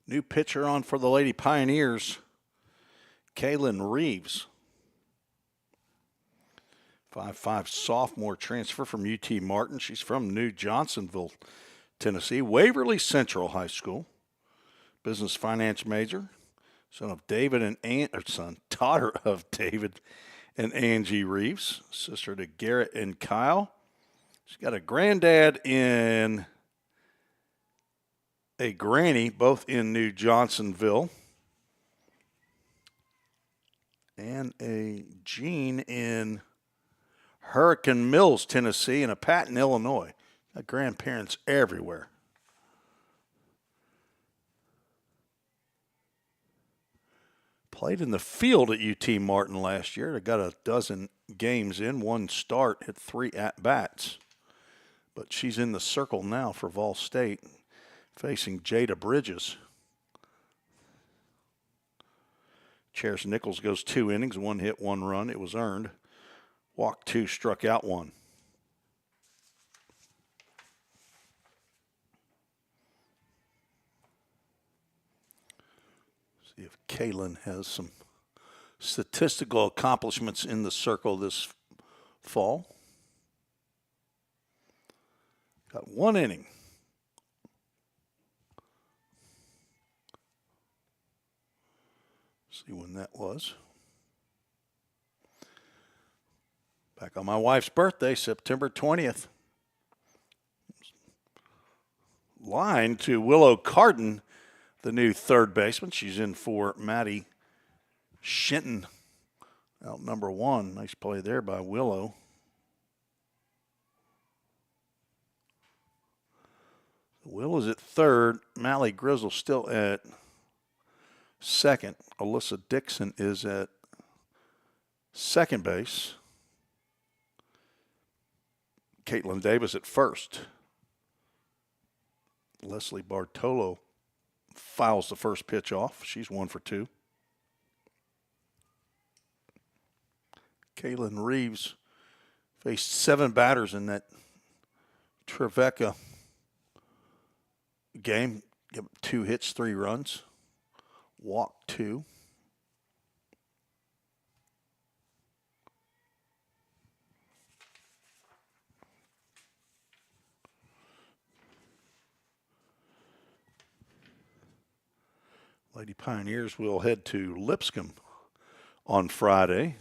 A: New pitcher on for the Lady Pioneers, Kaylin Reeves. 5'5" sophomore transfer from UT Martin. She's from New Johnsonville, Tennessee. Waverly Central High School. Business finance major. Daughter of David and Angie Reeves. Sister to Garrett and Kyle. She's got a granddad and a granny, both in New Johnsonville, and a Jean in Hurricane Mills, Tennessee, and a Pat in Illinois. Got grandparents everywhere. Played in the field at UT Martin last year. They got a dozen games in, 1 start, hit 3 at-bats. But she's in the circle now for Vol State, facing Jada Bridges. Charis Nichols goes 2 innings, 1 hit, 1 run. It was earned. Walked 2, struck out 1. See if Kaylin has some statistical accomplishments in the circle this fall. Got 1 inning. See when that was. Back on my wife's birthday, September 20th. Line to Willow Carden, the new third baseman. She's in for Maddie Shinton, out number 1. Nice play there by Willow. Will is at third. Mally Grizzle still at second. Alyssa Dixon is at second base. Caitlin Davis at first. Leslie Bartolo fouls the first pitch off. She's 1 for 2. Kaylin Reeves faced 7 batters in that Trevecca game. Give 2 hits, 3 runs. Walked 2. Lady Pioneers will head to Lipscomb on Friday.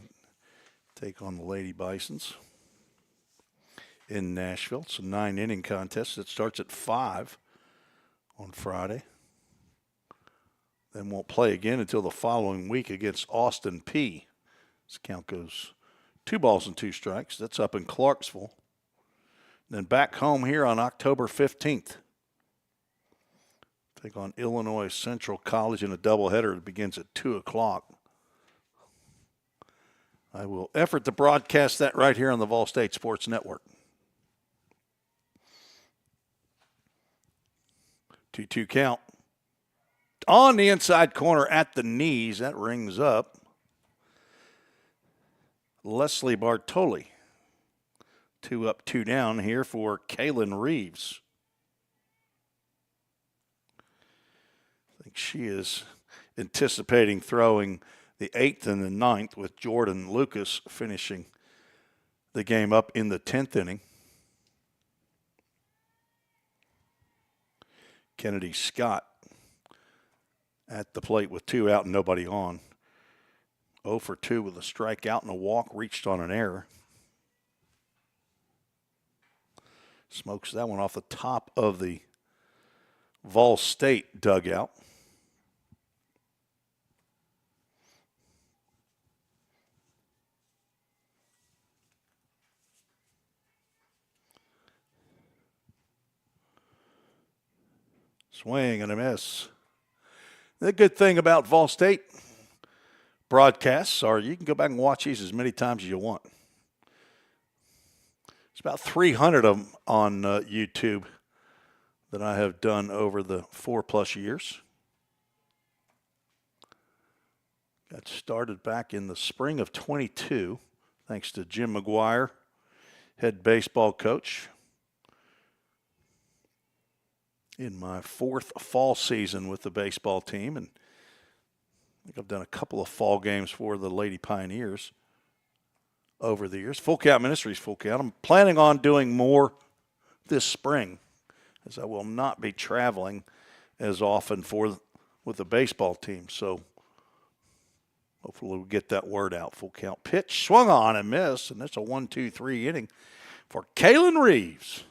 A: Take on the Lady Bisons in Nashville. It's a 9-inning contest. It starts at 5 on Friday. Then won't play again until the following week against Austin P. This count goes 2 balls and 2 strikes. That's up in Clarksville. Then back home here on October 15th. Take on Illinois Central College in a doubleheader that begins at 2 o'clock. I will effort to broadcast that right here on the Vol State Sports Network. 2-2 count. On the inside corner at the knees. That rings up. Leslie Bartoli. 2 up, 2 down here for Kaylin Reeves. I think she is anticipating throwing the 8th and the 9th with Jordan Lucas finishing the game up in the 10th inning. Kennedy Scott at the plate with 2 out and nobody on. 0 for 2 with a strikeout and a walk, reached on an error. Smokes that one off the top of the Vol State dugout. Swing and a miss. The good thing about Vol State broadcasts are you can go back and watch these as many times as you want. It's about 300 of them on YouTube that I have done over the 4+ years. Got started back in the spring of 22, thanks to Jim McGuire, head baseball coach. In my 4th fall season with the baseball team, and I think I've done a couple of fall games for the Lady Pioneers over the years. Full Count Ministries, Full Count. I'm planning on doing more this spring, as I will not be traveling as often with the baseball team. So hopefully we'll get that word out. Full count pitch, swung on and missed, and that's a 1-2-3 inning for Kaylin Reeves.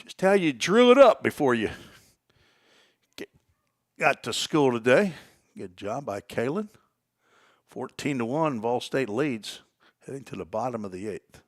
A: Just how you drew it up before you got to school today. Good job by Kaylin. 14-1, Vol State leads, heading to the bottom of the 8th.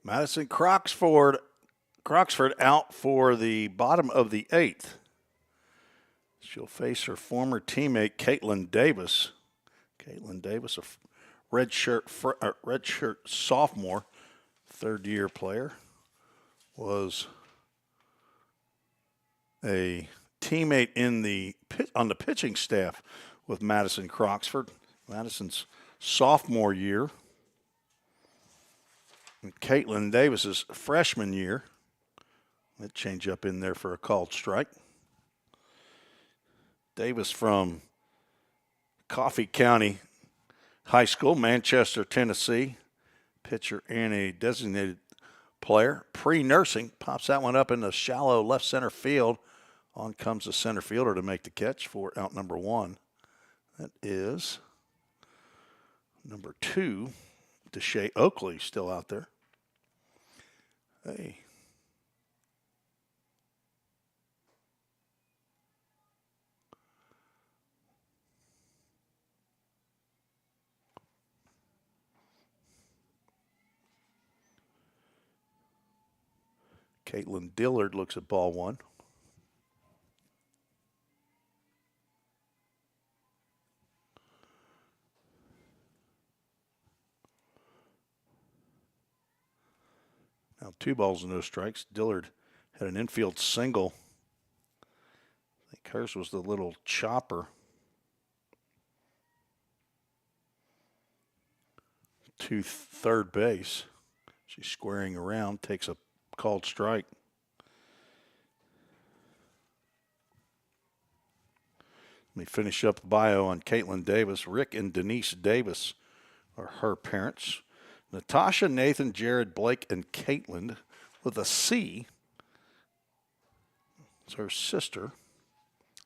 A: Madison Croxford out for the bottom of the 8th. She'll face her former teammate, Caitlin Davis. Caitlin Davis, a redshirt sophomore, third-year player, was a teammate on the pitching staff with Madison Croxford. Madison's sophomore year. And Caitlin Davis's freshman year. That change up in there for a called strike. Davis from Coffee County High School, Manchester, Tennessee. Pitcher and a designated player. Pre-nursing, pops that one up in the shallow left center field. On comes the center fielder to make the catch for out number 1. That is number 2, Deshae Oakley, still out there. Hey. Caitlin Dillard looks at ball 1. Now 2 balls and no strikes. Dillard had an infield single. I think hers was the little chopper. To third base. She's squaring around, takes a called strike. Let me finish up the bio on Caitlin Davis. Rick and Denise Davis are her parents. Natasha, Nathan, Jared, Blake, and Caitlin with a C. It's her sister.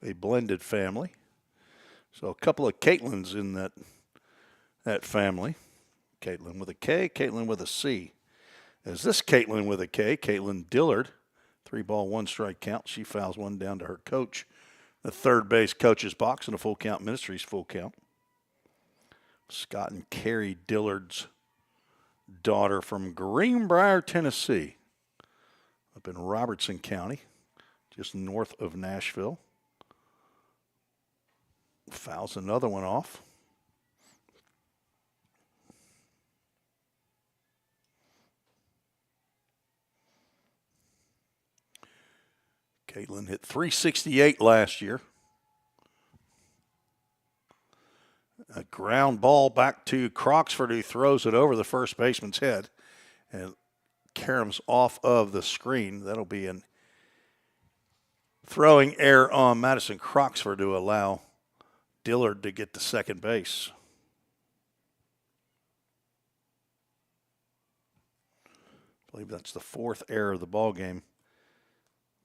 A: A blended family. So a couple of Caitlins in that family. Caitlin with a K, Caitlin with a C. As this Caitlin with a K, Caitlin Dillard, 3-ball, 1-strike count. She fouls one down to her coach. The third base coach's box in a full count, Ministries full count. Scott and Carrie Dillard's daughter from Greenbrier, Tennessee, up in Robertson County, just north of Nashville. Fouls another one off. Caitlin hit .368 last year. A ground ball back to Croxford, who throws it over the first baseman's head and caroms off of the screen. That'll be an throwing error on Madison Croxford to allow Dillard to get to second base. I believe that's the 4th error of the ball game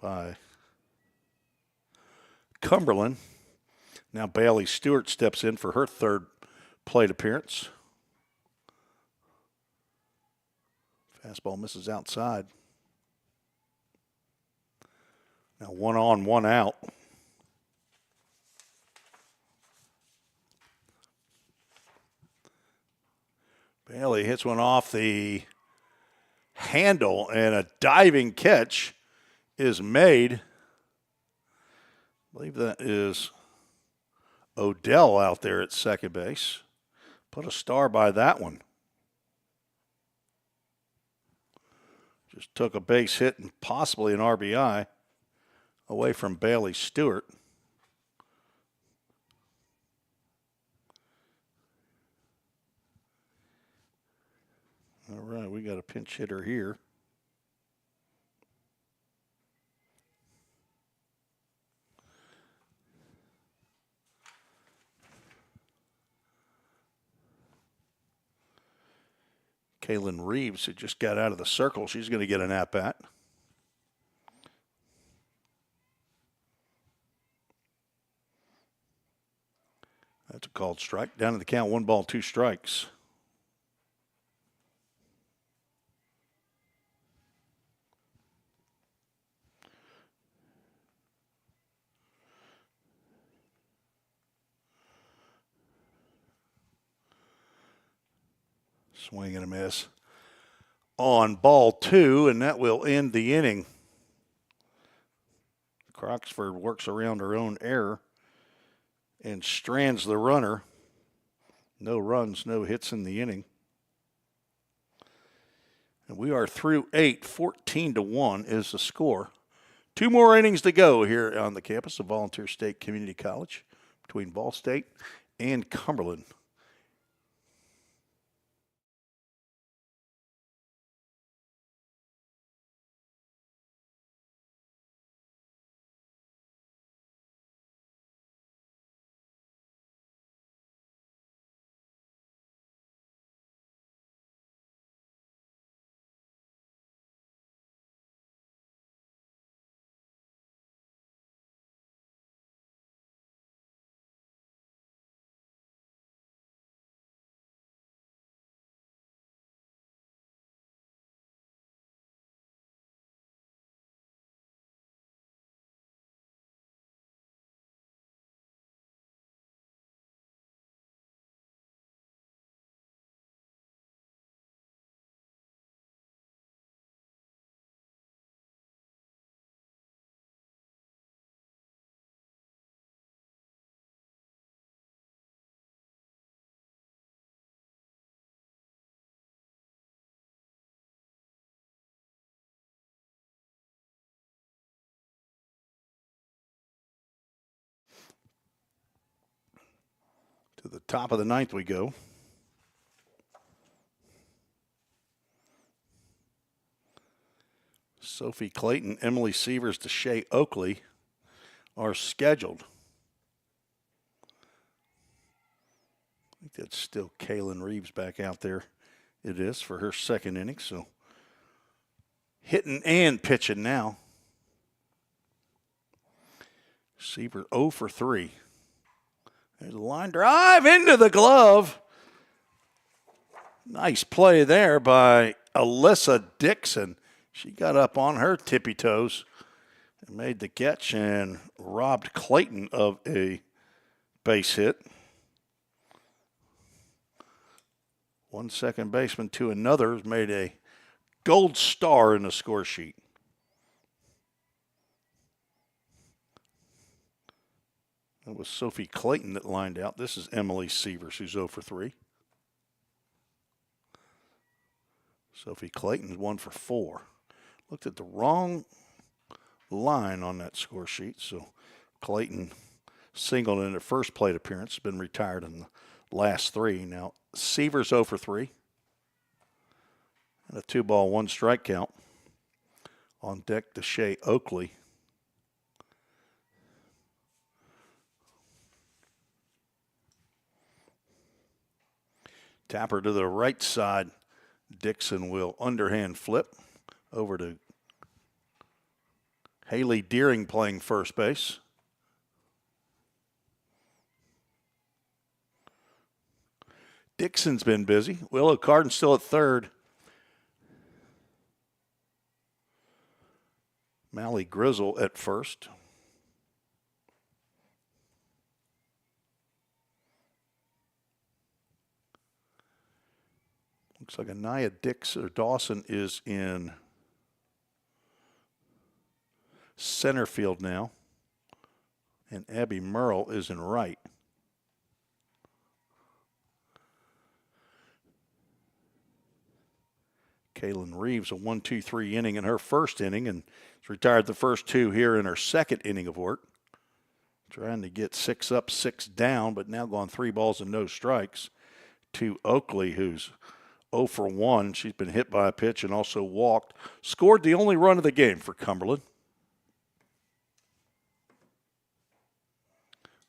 A: by Cumberland. Now Bailey Stewart steps in for her 3rd plate appearance. Fastball misses outside. Now 1 on, 1 out. Bailey hits one off the handle, and a diving catch is made. I believe that is Odell out there at second base. Put a star by that one. Just took a base hit and possibly an RBI away from Bailey Stewart. All right, we got a pinch hitter here. Kaylin Reeves, who just got out of the circle, she's going to get an at-bat. That's a called strike. Down to the count, 1 ball, 2 strikes. Swing and a miss. on ball 2, and that will end the inning. Croxford works around her own error and strands the runner. No runs, no hits in the inning. And we are through 8. 14-1 is the score. 2 more innings to go here on the campus of Volunteer State Community College between Ball State and Cumberland. To the top of the 9th we go. Sophie Clayton, Emily Sievers, Deshae Oakley are scheduled. I think that's still Kaylin Reeves back out there. It is for her second inning. So hitting and pitching now. Sievers 0 for 3. There's a line drive into the glove. Nice play there by Alyssa Dixon. She got up on her tippy toes and made the catch and robbed Clayton of a base hit. One second baseman to another has made a gold star in the score sheet. That was Sophie Clayton that lined out. This is Emily Sievers, who's 0 for 3. Sophie Clayton's 1 for 4. Looked at the wrong line on that score sheet, so Clayton singled in her first plate appearance, been retired in the last 3. Now, Sievers 0 for 3. And a 2-ball, 1-strike count. On deck, Deshae Oakley. Tapper to the right side. Dixon will underhand flip over to Haley Deering playing first base. Dixon's been busy. Willow Carden still at third. Mally Grizzle at first. Looks like Anaya Dawson is in center field now. And Abby Merle is in right. Kaylin Reeves, a 1-2-3 inning in her first inning, and has retired the first 2 here in her second inning of work. Trying to get 6 up, 6 down, but now gone 3 balls and no strikes to Oakley, who's 0 for 1. She's been hit by a pitch and also walked. Scored the only run of the game for Cumberland.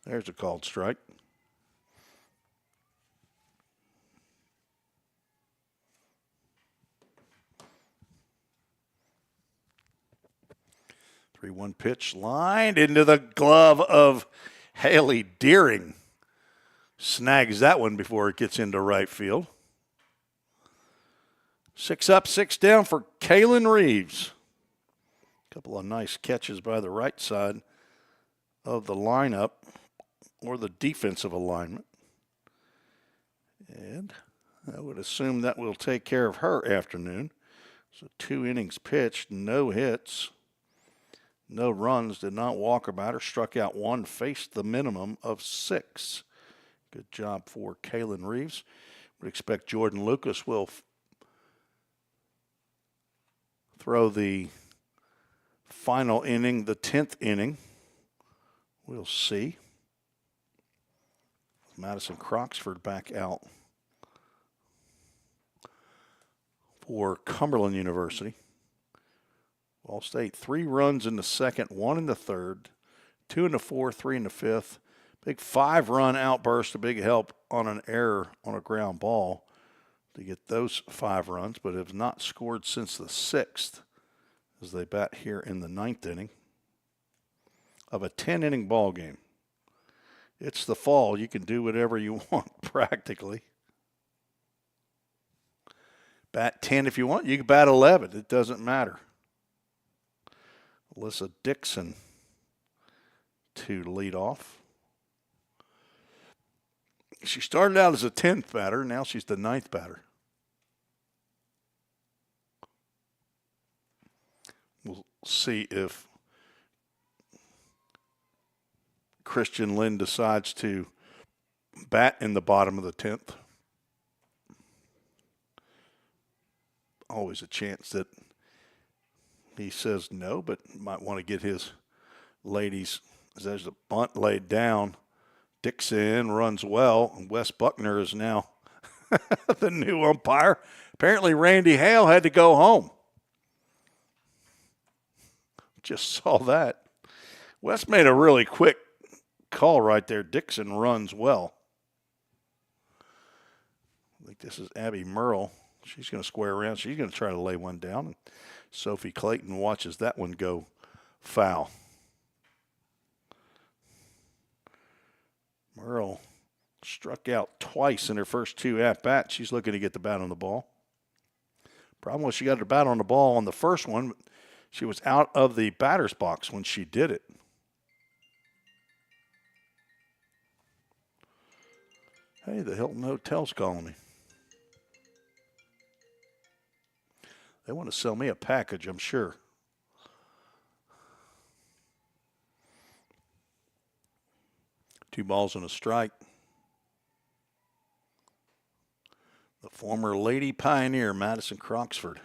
A: There's a called strike. The 3-1 pitch lined into the glove of Haley Deering. Snags that one before it gets into right field. 6 up, 6 down for Kaylin Reeves. A couple of nice catches by the right side of the lineup or the defensive alignment. And I would assume that will take care of her afternoon. So 2 innings pitched, no hits, no runs, did not walk or batter, struck out 1, faced the minimum of 6. Good job for Kaylin Reeves. Would expect Jordan Lucas will throw the final inning, the 10th inning. We'll see. Madison Croxford back out for Cumberland University. Ball State 3 runs in the second, 1 in the third, 2 in the fourth, 3 in the fifth. Big 5-run outburst, a big help on an error on a ground ball to get those 5 runs, but have not scored since the 6th as they bat here in the 9th inning of a 10-inning ball game. It's the fall. You can do whatever you want practically. Bat 10 if you want. You can bat 11. It doesn't matter. Alyssa Dixon to lead off. She started out as a 10th batter. Now she's the 9th batter. We'll see if Christian Lynn decides to bat in the bottom of the 10th. Always a chance that he says no, but might want to get his ladies. There's a bunt laid down. Dixon runs well, and Wes Buckner is now the new umpire. Apparently Randy Hale had to go home. Just saw that. Wes made a really quick call right there. Dixon runs well. I think this is Abby Merle. She's going to square around. She's going to try to lay one down. And Sophie Clayton watches that one go foul. Merle struck out twice in her first 2 at-bats. She's looking to get the bat on the ball. Problem was she got her bat on the ball on the first one, but she was out of the batter's box when she did it. Hey, the Hilton Hotel's calling me. They want to sell me a package, I'm sure. Two balls and a strike. The former Lady Pioneer, Madison Croxford.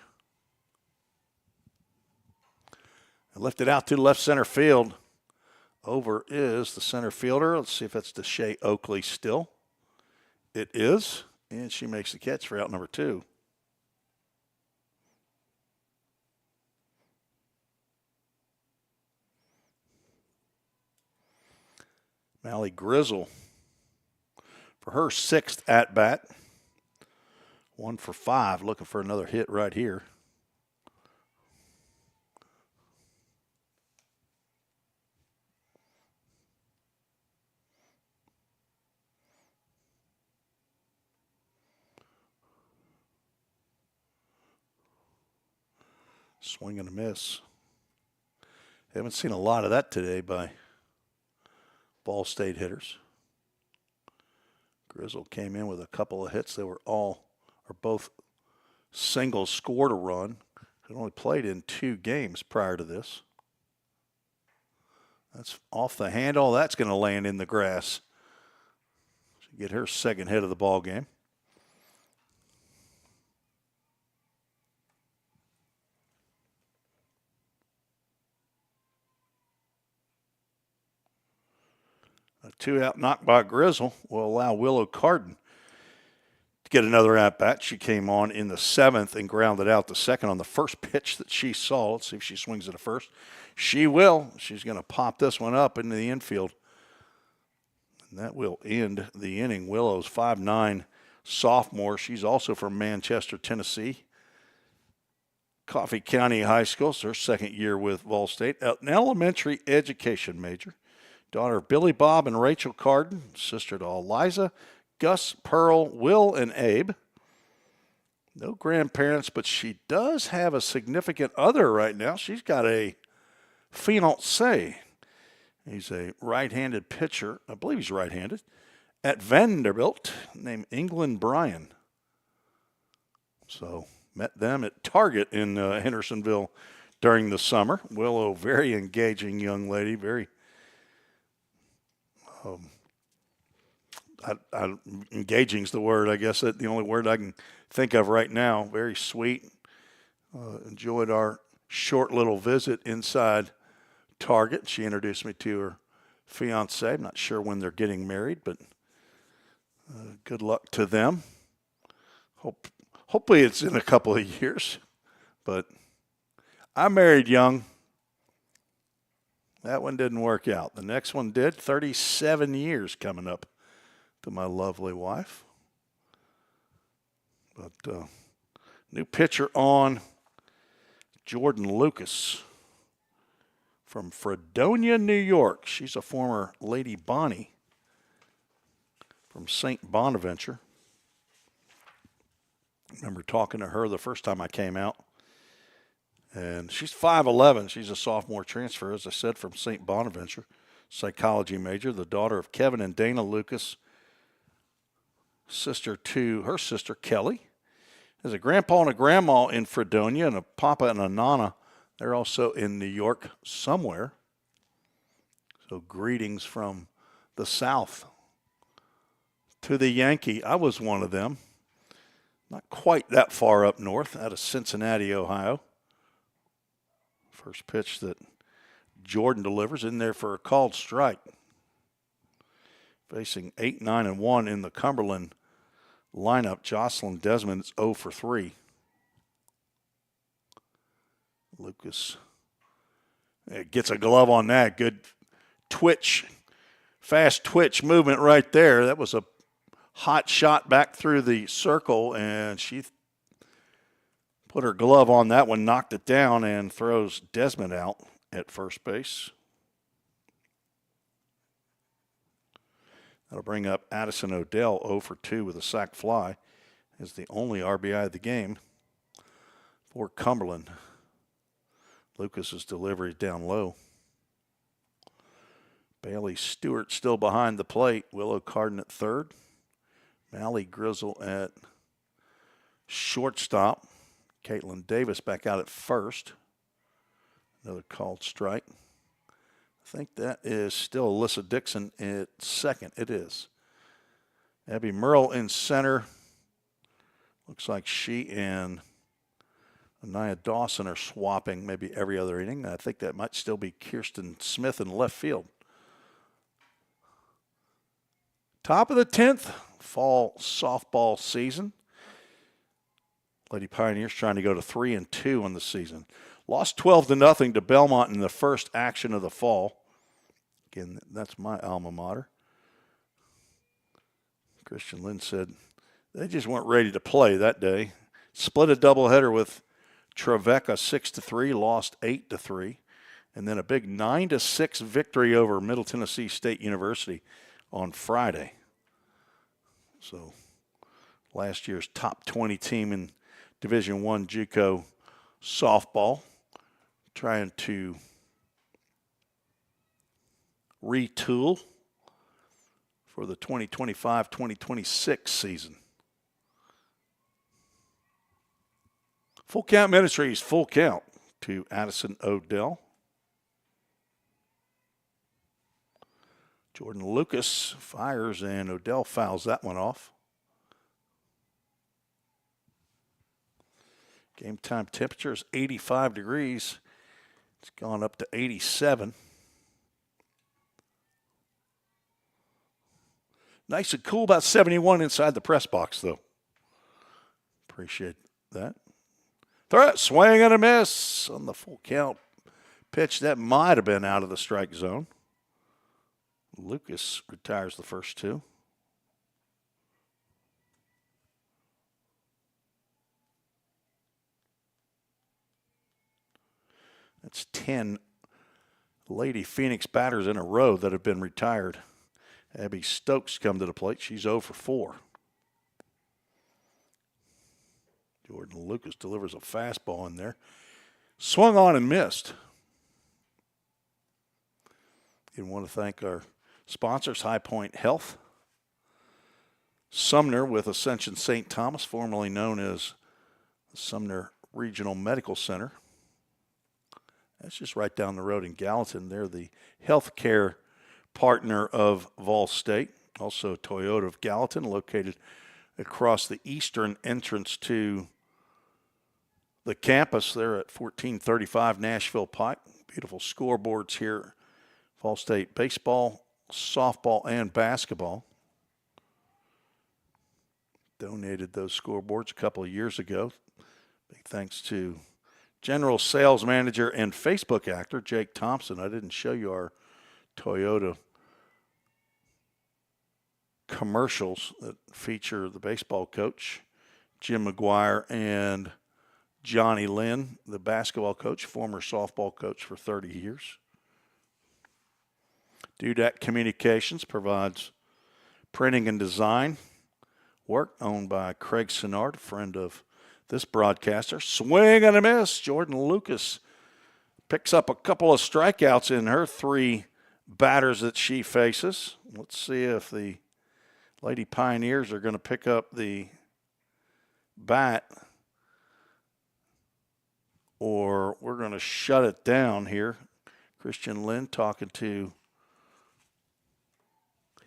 A: And lifted out to left center field. Over is the center fielder. Let's see if that's Deshae Oakley still. It is. And she makes the catch for out number 2. Mally Grizzle for her 6th at-bat. 1 for 5, looking for another hit right here. Swing and a miss. Haven't seen a lot of that today by Ball State hitters. Grizzle came in with a couple of hits. They were both singles, scored a run. Had only played in 2 games prior to this. That's off the handle. That's going to land in the grass. She'll get her 2nd hit of the ball game. A 2-out knock by Grizzle will allow Willow Carden to get another at-bat. She came on in the 7th and grounded out the 2nd on the first pitch that she saw. Let's see if she swings at a first. She will. She's going to pop this one up into the infield. And that will end the inning. Willow's 5'9" sophomore. She's also from Manchester, Tennessee. Coffee County High School. It's her 2nd year with Ball State. An elementary education major. Daughter of Billy Bob and Rachel Carden, sister to Eliza, Gus, Pearl, Will, and Abe. No grandparents, but she does have a significant other right now. She's got a fiancé. He's a right-handed pitcher. I believe he's right-handed. At Vanderbilt, named England Bryan. So Met them at Target in Hendersonville during the summer. Willow, very engaging young lady, very engaging is the word, I guess. That's the only word I can think of right now. Very sweet. Enjoyed our short little visit inside Target. She introduced me to her fiance. I'm not sure when they're getting married, but good luck to them. Hopefully it's in a couple of years. But I married young. That one didn't work out. The next one did. 37 years coming up to my lovely wife. But new pitcher on, Jordan Lucas from Fredonia, New York. She's a former Lady Bonnie from St. Bonaventure. I remember talking to her the first time I came out. And she's 5'11". She's a sophomore transfer, as I said, from St. Bonaventure, psychology major, the daughter of Kevin and Dana Lucas, sister to her sister, Kelly. There's a grandpa and a grandma in Fredonia and a papa and a nana. They're also in New York somewhere. So greetings from the South to the Yankee. I was one of them. Not quite that far up north, out of Cincinnati, Ohio. First pitch that Jordan delivers in there for a called strike. Facing 8, 9, and 1 in the Cumberland lineup, Jocelyn Desmond is 0 for 3. Lucas gets a glove on that. Good twitch, fast twitch movement right there. That was a hot shot back through the circle, and she put her glove on that one, knocked it down, and throws Desmond out at first base. That'll bring up Addison Odell 0 for 2 with a sac fly as the only RBI of the game for Cumberland. Lucas's delivery down low. Bailey Stewart still behind the plate. Willow Carden at third. Mally Grizzle at shortstop. Caitlin Davis back out at first. Another called strike. I think that is still Alyssa Dixon at second. It is. Abby Merle in center. Looks like she and Anaya Dawson are swapping maybe every other inning. I think that might still be Kirsten Smith in left field. Top of the 10th, fall softball season. Lady Pioneers trying to go to 3-2 on the season. Lost 12-0 to Belmont in the first action of the fall. Again, that's my alma mater. Christian Lynn said they just weren't ready to play that day. Split a doubleheader with Trevecca 6-3, lost 8-3, and then a big 9-6 victory over Middle Tennessee State University on Friday. So last year's top 20 team in Division I JUCO softball, trying to retool for the 2025-2026 season. Full Count Ministries, full count to Addison Odell. Jordan Lucas fires and Odell fouls that one off. Game time temperature is 85 degrees. It's gone up to 87. Nice and cool, about 71 inside the press box, though. Appreciate that. Throw, swing and a miss on the full count pitch. That might have been out of the strike zone. Lucas retires the first two. That's 10 Lady Phoenix batters in a row that have been retired. Abby Stokes come to the plate. She's 0 for 4. Jordan Lucas delivers a fastball in there. Swung on and missed. And want to thank our sponsors, High Point Health, Sumner with Ascension St. Thomas, formerly known as Sumner Regional Medical Center. That's just right down the road in Gallatin. They're the healthcare partner of Vol State. Also Toyota of Gallatin, located across the eastern entrance to the campus. They're at 1435 Nashville Pike. Beautiful scoreboards here. Vol State baseball, softball, and basketball. Donated those scoreboards a couple of years ago. Big thanks to General Sales Manager and Facebook actor Jake Thompson. I didn't show you our Toyota commercials that feature the baseball coach, Jim McGuire, and Johnny Lynn, the basketball coach, former softball coach for 30 years. Dudak Communications provides printing and design work, owned by Craig Sinard, a friend of this broadcaster. Swing and a miss. Jordan Lucas picks up a couple of strikeouts in her 3 batters that she faces. Let's see if the Lady Pioneers are going to pick up the bat, or we're going to shut it down here. Christian Lynn talking to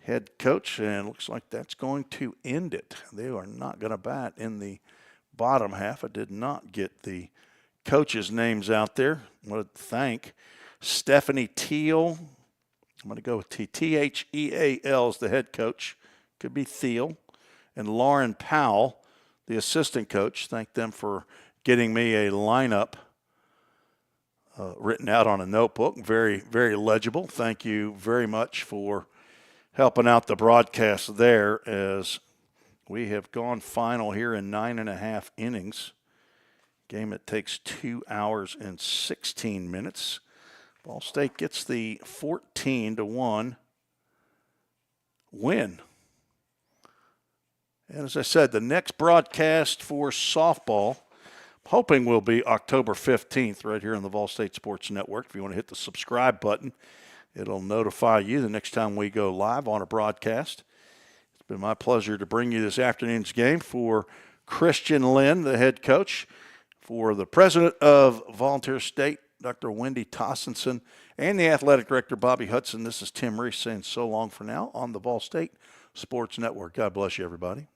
A: head coach, and looks like that's going to end it. They are not going to bat in the bottom half. I did not get the coaches' names out there. I want to thank Stephanie Teal. I'm going to go with T-H-E-A-L as the head coach. Could be Thiel. And Lauren Powell, the assistant coach. Thank them for getting me a lineup written out on a notebook. Very, very legible. Thank you very much for helping out the broadcast there, as we have gone final here in 9.5 innings. Game that takes 2 hours and 16 minutes. Ball State gets the 14-1 win. And as I said, the next broadcast for softball, I'm hoping will be October 15th right here on the Vol State Sports Network. If you want to hit the subscribe button, it'll notify you the next time we go live on a broadcast. It's been my pleasure to bring you this afternoon's game. For Christian Lynn, the head coach, for the president of Volunteer State, Dr. Wendy Tossenson, and the athletic director, Bobby Hudson, this is Tim Reese saying so long for now on the Vol State Sports Network. God bless you, everybody.